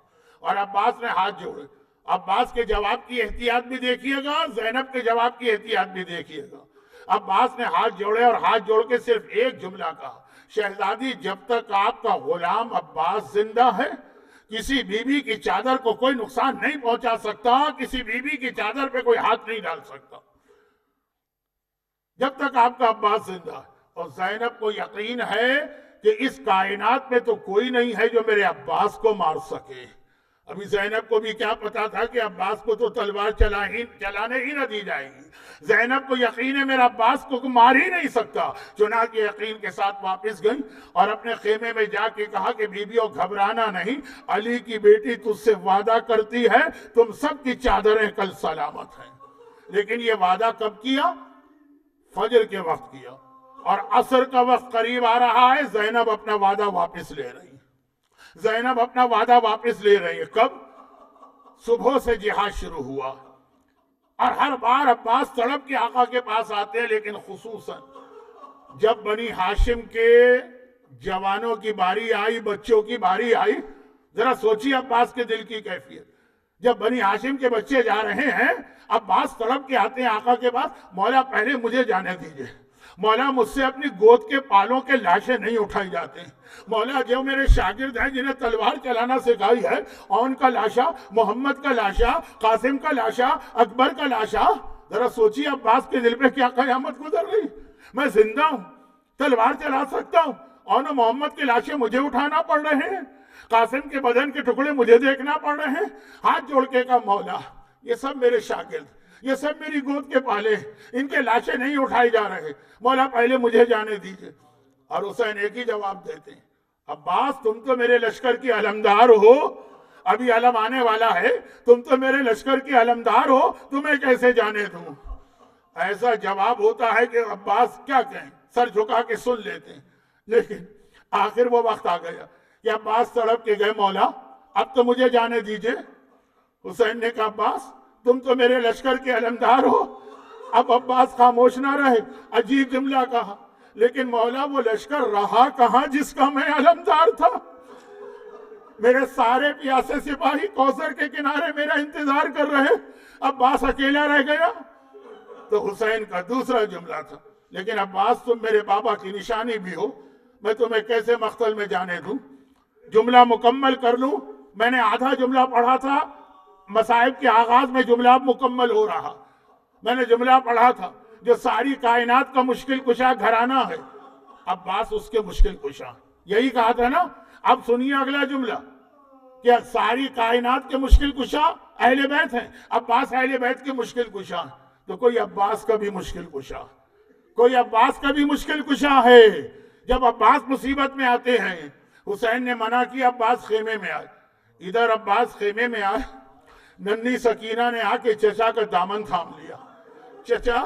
اور عباس نے ہاتھ جوڑے، عباس کے جواب کی احتیاط بھی دیکھیے گا، زینب کے جواب کی احتیاط بھی دیکھیے گا۔ عباس نے ہاتھ جوڑے اور ہاتھ جوڑ کے صرف ایک جملہ کہا، شہزادی جب تک آپ کا غلام عباس زندہ ہے کسی بیوی کی چادر کو کوئی نقصان نہیں پہنچا سکتا، کسی بیوی کی چادر پہ کوئی ہاتھ نہیں ڈال سکتا جب تک آپ کا عباس زندہ ہے۔ اور زینب کو یقین ہے کہ اس کائنات میں تو کوئی نہیں ہے جو میرے عباس کو مار سکے۔ ابھی زینب کو بھی کیا پتا تھا کہ عباس کو تو تلوار چلانے ہی نہ دی جائے گی، زینب کو یقین ہے میرا عباس کو مار ہی نہیں سکتا، چنانچہ یقین کے ساتھ واپس گئی اور اپنے خیمے میں جا کے کہا کہ بیویوں گھبرانا نہیں، علی کی بیٹی تجھ سے وعدہ کرتی ہے تم سب کی چادریں کل سلامت ہیں۔ لیکن یہ وعدہ کب کیا؟ فجر کے وقت کیا، اور عصر کا وقت قریب آ رہا ہے، زینب اپنا وعدہ واپس لے رہی، زینب اپنا وعدہ واپس لے رہی ہے۔ کب؟ صبح سے جہاد شروع ہوا، اور ہر بار عباس تڑپ کے آقا کے پاس آتے ہیں، لیکن خصوصاً جب بنی ہاشم کے جوانوں کی باری آئی، بچوں کی باری آئی، ذرا سوچیے عباس کے دل کی کیفیت۔ جب بنی ہاشم کے بچے جا رہے ہیں، عباس تڑپ کے آتے ہیں آقا کے پاس، مولا پہلے مجھے جانے دیجئے، مولا مجھ سے اپنی گود کے پالوں کے لاشیں نہیں اٹھائی جاتے ہیں، مولا جو میرے شاگرد ہیں جنہیں تلوار چلانا سکھائی ہے، اون کا لاشا، محمد کا لاشا، قاسم کا لاشا، اکبر کا لاشا۔ ذرا سوچیے عباس کے دل پہ کیا قیامت گزر رہی، میں زندہ ہوں، تلوار چلا سکتا ہوں، اون و محمد کے لاشیں مجھے اٹھانا پڑ رہے ہیں، قاسم کے بدن کے ٹکڑے مجھے دیکھنا پڑ رہے ہیں۔ ہاتھ جوڑ کے کہا مولا یہ سب میرے شاگرد، یہ سب میری گود کے پالے، ان کے لاشیں نہیں اٹھائی جا رہے، مولا پہلے مجھے جانے دیجئے۔ اور حسین ایک ہی جواب دیتے ہیں، عباس تم تو میرے لشکر کی علمدار ہو، ابھی علم آنے والا ہے، تم تو میرے لشکر کی علمدار ہو، تمہیں کیسے جانے دوں؟ ایسا جواب ہوتا ہے کہ عباس کیا کہیں، سر جھکا کے سن لیتے ہیں۔ لیکن آخر وہ وقت آ گیا کہ عباس تڑپ کے گئے، مولا اب تو مجھے جانے دیجئے۔ حسین نے کہا عباس تم تو میرے لشکر کے علمدار ہو۔ اب عباس خاموش نہ رہے، عجیب جملہ کہا، لیکن مولا وہ لشکر رہا کہاں جس کا میں علمدار تھا؟ میرے سارے پیاسے سپاہی کوثر کے کنارے میرا انتظار کر رہے، عباس اکیلا رہ گیا۔ تو حسین کا دوسرا جملہ تھا، لیکن عباس تم میرے بابا کی نشانی بھی ہو، میں تمہیں کیسے مقتل میں جانے دوں؟ جملہ مکمل کر لوں، میں نے آدھا جملہ پڑھا تھا، مصائب کے آغاز میں جملہ مکمل ہو رہا، میں نے جملہ پڑھا تھا جو ساری کائنات کا مشکل کشا گھرانہ ہے، عباس اس کے مشکل کشا، یہی کہا تھا نا۔ اب سنیے اگلا جملہ کہ ساری کائنات کے مشکل کشا اہل بیت ہیں، عباس اہل بیت کے مشکل کشا ہیں۔ تو کوئی عباس کا بھی مشکل کشا، کوئی عباس کا بھی مشکل کشا ہے۔ جب عباس مصیبت میں آتے ہیں، حسین نے منع کیا عباس خیمے میں آئے، ادھر عباس خیمے میں آئے، ننھی سکینہ نے آ کے چچا کا دامن تھام لیا۔ چچا،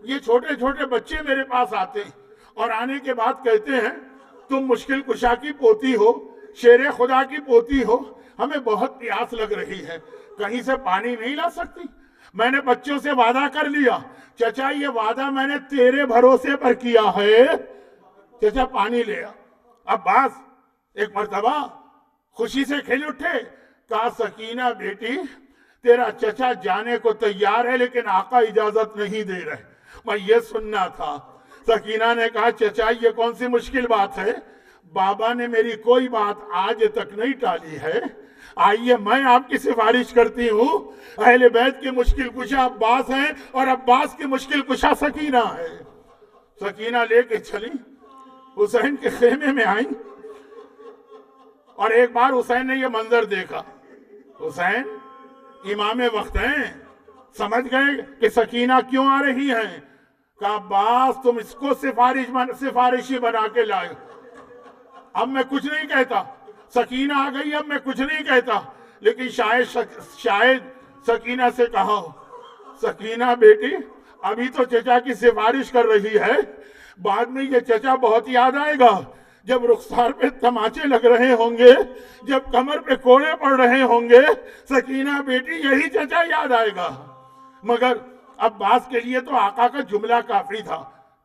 یہ چھوٹے چھوٹے بچے میرے پاس آتے ہیں اور آنے کے بعد کہتے ہیں تم مشکل کشا کی پوتی ہو، شیر خدا کی پوتی ہو، ہمیں بہت پیاس لگ رہی ہے، کہیں سے پانی نہیں لا سکتی؟ میں نے بچوں سے وعدہ کر لیا۔ چچا، یہ وعدہ میں نے تیرے بھروسے پر کیا ہے، چچا پانی لے آ۔ عباس ایک مرتبہ خوشی سے کھل اٹھے، کہا سکینہ بیٹی، تیرا چچا جانے کو تیار ہے لیکن آقا اجازت نہیں دے رہے، میں یہ سننا تھا۔ سکینہ نے کہا چچا یہ کون سی مشکل بات ہے، بابا نے میری کوئی بات آج تک نہیں ٹالی ہے، آئیے میں آپ کی سفارش کرتی ہوں۔ اہل بیت کی مشکل کشا عباس ہیں اور عباس کی مشکل کشا سکینہ ہے۔ سکینہ لے کے چلی، حسین کے خیمے میں آئیں، اور ایک بار حسین نے یہ منظر دیکھا، حسین امام وقت ہیں، سمجھ گئے کہ سکینہ کیوں آ رہی ہیں، کہا عباس تم اس کو سفارشی بنا کے لائے، اب میں کچھ نہیں کہتا، سکینہ آ گئی اب میں کچھ نہیں کہتا، لیکن شاید سکینہ سے کہا ہو سکینہ بیٹی ابھی تو چچا کی سفارش کر رہی ہے، بعد میں یہ چچا بہت یاد آئے گا، جب رخسار پہ تماچے لگ رہے ہوں گے، جب کمر پہ کوڑے پڑ رہے ہوں گے، سکینہ بیٹی یہی چچا یاد آئے گا۔ مگر عباس کے لیے تو آقا کا جملہ کافی تھا،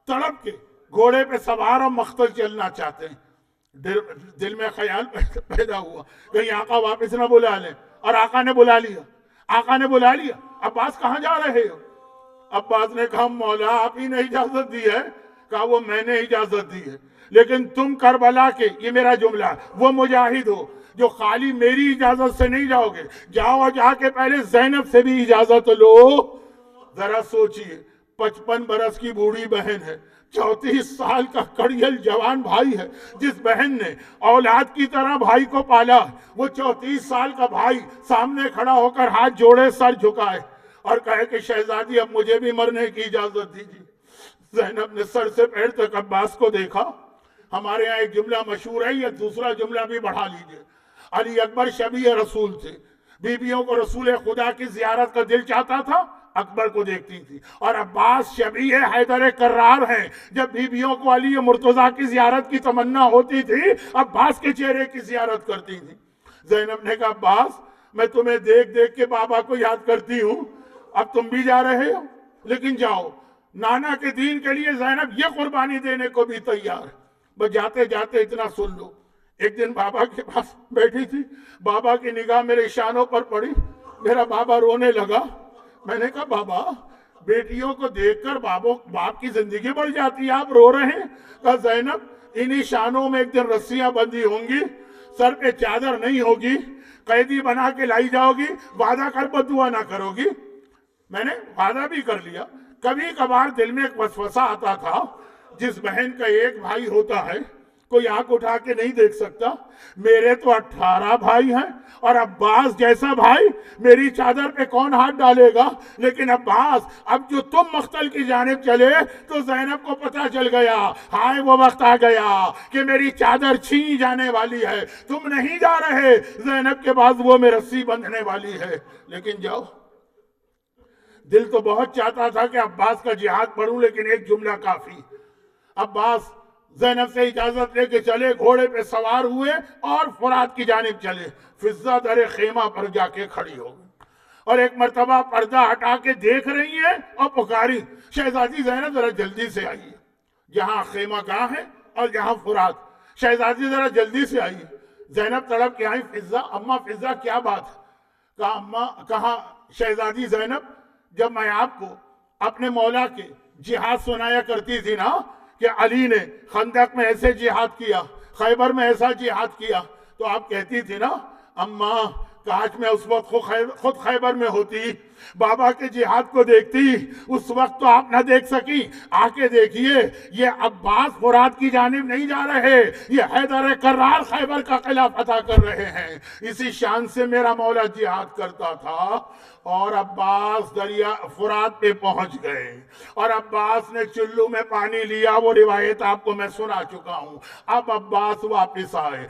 تڑپ کے گھوڑے پہ سوار اور مقتل چلنا چاہتے ہیں۔ دل میں خیال پیدا ہوا کہیں آقا واپس نہ بلا لیں، اور آقا نے بلا لیا، آقا نے بلا لیا۔ عباس کہاں جا رہے ہو؟ عباس نے کہا مولا آپ ہی نے اجازت دی ہے، کہا وہ میں نے اجازت دی ہے، لیکن تم کربلا کے، یہ میرا جملہ، وہ مجاہد ہو جو خالی میری اجازت سے نہیں جاؤ گے، جاؤ جا کے پہلے زینب سے بھی اجازت لو۔ ذرا سوچئے 55 برس کی بوڑھی بہن ہے، 34 سال کا کڑیل جوان بھائی ہے، جس بہن نے اولاد کی طرح بھائی کو پالا، وہ 34 سال کا بھائی سامنے کھڑا ہو کر ہاتھ جوڑے سر جھکائے اور کہے کہ شہزادی اب مجھے بھی مرنے کی اجازت دیجیے۔ زینب نے سر سے پیر تک عباس کو دیکھا۔ ہمارے ہاں ایک جملہ مشہور ہے، یہ دوسرا جملہ بھی بڑھا لیجئے، علی اکبر شبیہ رسول تھے، بیویوں کو رسول خدا کی زیارت کا دل چاہتا تھا، اکبر کو دیکھتی تھی، اور عباس شبیہ حیدر کرار ہیں، جب بیویوں کو علی مرتضیٰ کی زیارت کی تمنا ہوتی تھی عباس کے چہرے کی زیارت کرتی تھی۔ زینب نے کہا عباس میں تمہیں دیکھ دیکھ کے بابا کو یاد کرتی ہوں، اب تم بھی جا رہے ہو، لیکن جاؤ، نانا کے دین کے لیے زینب یہ قربانی دینے کو بھی تیار ہے۔ بس جاتے جاتے اتنا سن لو، ایک دن بابا کے پاس بیٹھی تھی، بابا کی نگاہ میرے شانوں پر پڑی، میرا بابا رونے لگا۔ میں نے کہا بابا بیٹیوں کو دیکھ کر باپ کی زندگی بڑھ جاتی ہے، آپ رو رہے ہیں؟ کہا زینب انہی شانوں میں ایک دن رسیاں بندھی ہوں گی، سر پہ چادر نہیں ہوگی، قیدی بنا کے لائی جاؤ گی، وعدہ کر بد دعا نہ کرو گی۔ میں نے وعدہ بھی کر لیا۔ کبھی کبھار دل میں ایک وسوسہ آتا تھا، جس بہن کا ایک بھائی ہوتا ہے کوئی آنکھ اٹھا کے نہیں دیکھ سکتا، میرے تو 18 بھائی ہیں، اور عباس جیسا بھائی میری چادر پہ کون ہاتھ ڈالے گا؟ لیکن عباس اب جو تم مقتل کی جانب چلے تو زینب کو پتہ چل گیا، ہائے وہ وقت آ گیا کہ میری چادر چھین جانے والی ہے، تم نہیں جا رہے، زینب کے بازوؤں میں رسی بندھنے والی ہے، لیکن جاؤ۔ دل تو بہت چاہتا تھا کہ عباس کا جہاد پڑھوں، لیکن ایک جملہ کافی۔ عباس زینب سے اجازت لے کے چلے، گھوڑے پہ سوار ہوئے اور فرات کی جانب چلے۔ فضہ در خیمہ پر جا کے کھڑی ہو گئی اور ایک مرتبہ پردہ ہٹا کے دیکھ رہی ہیں اور پکاری شہزادی زینب ذرا جلدی سے آئیے، جہاں خیمہ گاہ ہے اور جہاں فرات، شہزادی ذرا جلدی سے آئیے۔ زینب تڑپ کے آئی، فضہ اماں فضہ کیا بات ہے؟ کہا اماں، کہا شہزادی زینب جب میں آپ کو اپنے مولا کے جہاد سنایا کرتی تھی نا کہ علی نے خندق میں ایسے جہاد کیا، خیبر میں ایسا جہاد کیا، تو آپ کہتی تھی نا اماں کاش میں اس وقت خود خیبر میں ہوتی، بابا کے جہاد کو دیکھتی، اس وقت تو آپ نہ دیکھ سکی۔ آ کے دیکھیے، یہ عباس فرات کی جانب نہیں جا رہے، یہ حیدر کرار خیبر کا قلعہ فتح کر رہے ہیں۔ اسی شان سے میرا مولا جہاد کرتا تھا، اور عباس دریا فرات پہ پہنچ گئے، اور عباس نے چلو میں پانی لیا، وہ روایت آپ کو میں سنا چکا ہوں۔ اب عباس واپس آئے،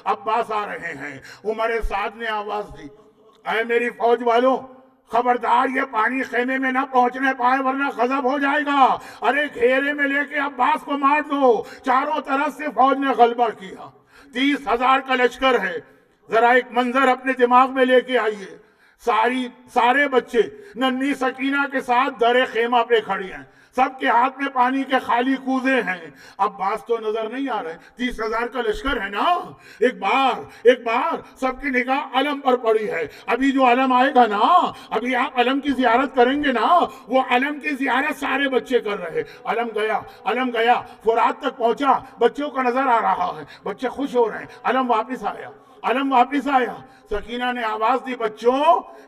عباس آ رہے ہیں۔ عمر سعد نے آواز دی، اے میری فوج والوں، خبردار یہ پانی خیمے میں نہ پہنچنے پائے ورنہ غضب ہو جائے گا۔ ارے گھیرے میں لے کے عباس کو مار دو۔ چاروں طرف سے فوج نے غلبہ کیا، 30,000 کا لشکر ہے۔ ذرا ایک منظر اپنے دماغ میں لے کے آئیے، سارے بچے ننھی سکینہ کے ساتھ در خیمہ پہ کھڑی ہیں، سب کے ہاتھ میں پانی کے خالی کوزے ہیں۔ عباس تو نظر نہیں آ رہے، 30,000 کا لشکر ہے نا۔ ایک بار سب کی نگاہ علم پر پڑی ہے۔ ابھی جو علم آئے گا نا، ابھی آپ علم کی زیارت کریں گے نا، وہ علم کی زیارت سارے بچے کر رہے۔ علم گیا فرات تک پہنچا، بچوں کا نظر آ رہا ہے، بچے خوش ہو رہے ہیں۔ علم واپس آیا۔ سکینہ نے آواز دی، بچوں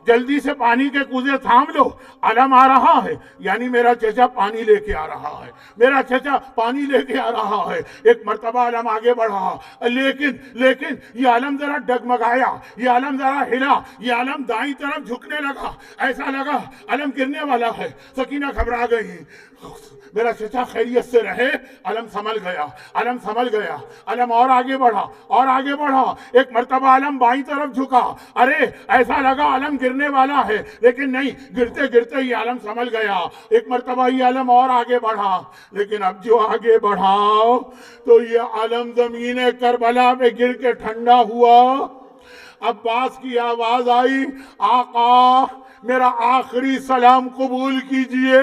جلدی سے پانی کے کوزے تھام لو، علم آ رہا ہے، یعنی میرا چچا پانی لے کے آ رہا ہے۔ ایک مرتبہ علم آگے بڑھا، لیکن یہ علم ذرا ڈگمگایا، یہ علم ذرا ہلا، یہ علم دائیں طرف جھکنے لگا، ایسا لگا علم گرنے والا ہے۔ سکینہ گھبرا گئی، میرا چچا خیریت سے رہے۔ علم سنبھل گیا، علم اور آگے بڑھا، ایک مرتبہ علم بائیں طرف جھکا، ارے ایسا لگا علم گرنے والا ہے، لیکن نہیں، گرتے یہ علم سنبھل گیا۔ ایک مرتبہ یہ علم اور آگے بڑھا، لیکن اب جو آگے بڑھا تو یہ علم زمین کربلا پہ گر کے ٹھنڈا ہوا۔ عباس کی آواز آئی، آقا میرا آخری سلام قبول کیجئے۔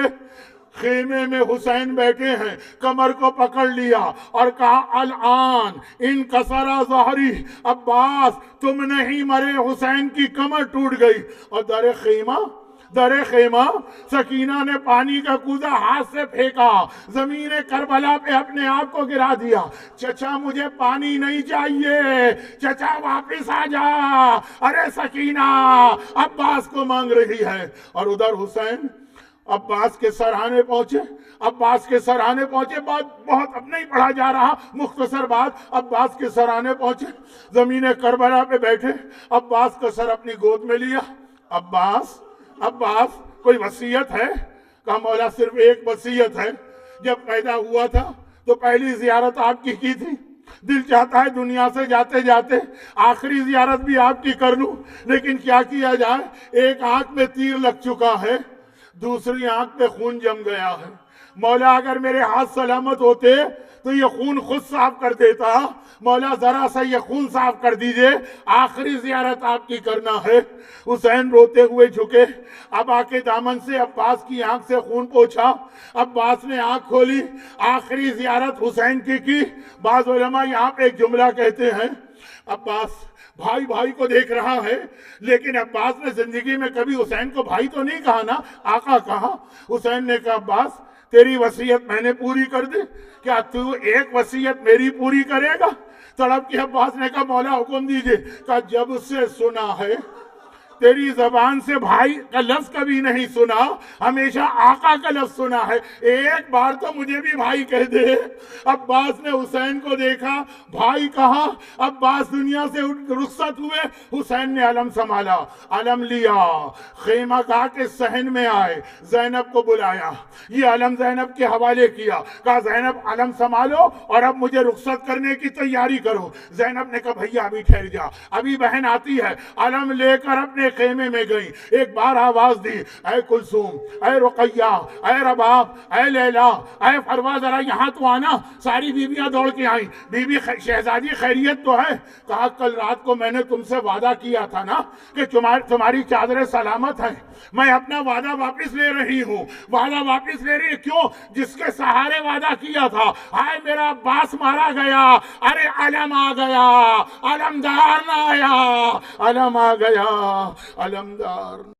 خیمے میں حسین بیٹھے ہیں، کمر کو پکڑ لیا اور کہا، الان انکسر ظہری، عباس تم نہیں مرے، حسین کی کمر ٹوٹ گئی۔ اور در خیمہ سکینہ نے پانی کا کوزہ ہاتھ سے پھینکا، زمین کربلا پہ اپنے آپ کو گرا دیا۔ چچا مجھے پانی نہیں چاہیے، چچا واپس آ جا۔ ارے سکینہ عباس کو مانگ رہی ہے، اور ادھر حسین عباس کے سرہانے پہنچے۔ بہت اب نہیں پڑھا جا رہا، مختصر بات، عباس کے سرہانے پہنچے، زمین کربلا پہ بیٹھے، عباس کا سر اپنی گود میں لیا۔ عباس کوئی وصیت ہے؟ کہا مولا صرف ایک وصیت ہے، جب پیدا ہوا تھا تو پہلی زیارت آپ کی تھی، دل چاہتا ہے دنیا سے جاتے جاتے آخری زیارت بھی آپ کی کر لوں، لیکن کیا کیا جائے، ایک آنکھ میں تیر لگ چکا ہے، دوسری آنکھ پہ خون جم گیا ہے۔ مولا اگر میرے ہاتھ سلامت ہوتے تو یہ خون خود صاف کر دیتا، مولا ذرا سا یہ خون صاف کر دیجئے، آخری زیارت آپ کی کرنا ہے۔ حسین روتے ہوئے جھکے، اب آ کے دامن سے عباس کی آنکھ سے خون پوچھا۔ عباس نے آنکھ کھولی، آخری زیارت حسین کی۔ بعض علماء یہاں پہ ایک جملہ کہتے ہیں، عباس بھائی کو دیکھ رہا ہے، لیکن عباس نے زندگی میں کبھی حسین کو بھائی تو نہیں کہا نا، آقا کہا۔ حسین نے کہا، عباس تیری وصیت میں نے پوری کر دی، کیا تو ایک وصیت میری پوری کرے گا؟ تڑپ کے عباس نے کہا، مولا حکم دیجئے۔ کہا، جب سے سنا ہے تیری زبان سے بھائی کا لفظ کبھی نہیں سنا، ہمیشہ آقا کا لفظ سنا ہے، ایک بار تو مجھے بھی بھائی کہہ دے۔ عباس نے حسین کو دیکھا، بھائی کہا، عباس دنیا سے رخصت ہوئے۔ حسین نے علم سنبھالا، علم لیا، خیمہ گاہ کے صحن میں آئے، زینب کو بلایا، یہ علم زینب کے حوالے کیا، کہا زینب علم سنبھالو اور اب مجھے رخصت کرنے کی تیاری کرو۔ زینب نے کہا، بھیا ابھی ٹھہر جا، ابھی بہن آتی ہے۔ علم لے کر اپنے خیمے میں گئی، ایک بار آواز دی، اے کلثوم، اے رقیہ، اے رباب، اے لیلا، اے فروا، ذرا یہاں تو آنا۔ ساری بیویاں دوڑ کے آئیں، بی بی شہزادی خیریت تو ہے؟ کہا، کل رات کو میں نے تم سے وعدہ کیا تھا نا کہ تمہاری چادریں سلامت ہیں، میں اپنا وعدہ واپس لے رہی ہوں۔ وعدہ واپس لے رہی کیوں؟ جس کے سہارے وعدہ کیا تھا، ہائے میرا عباس مارا گیا، ارے علم آ گیا، علمدار نہ آیا، علم آ گیا، علمدار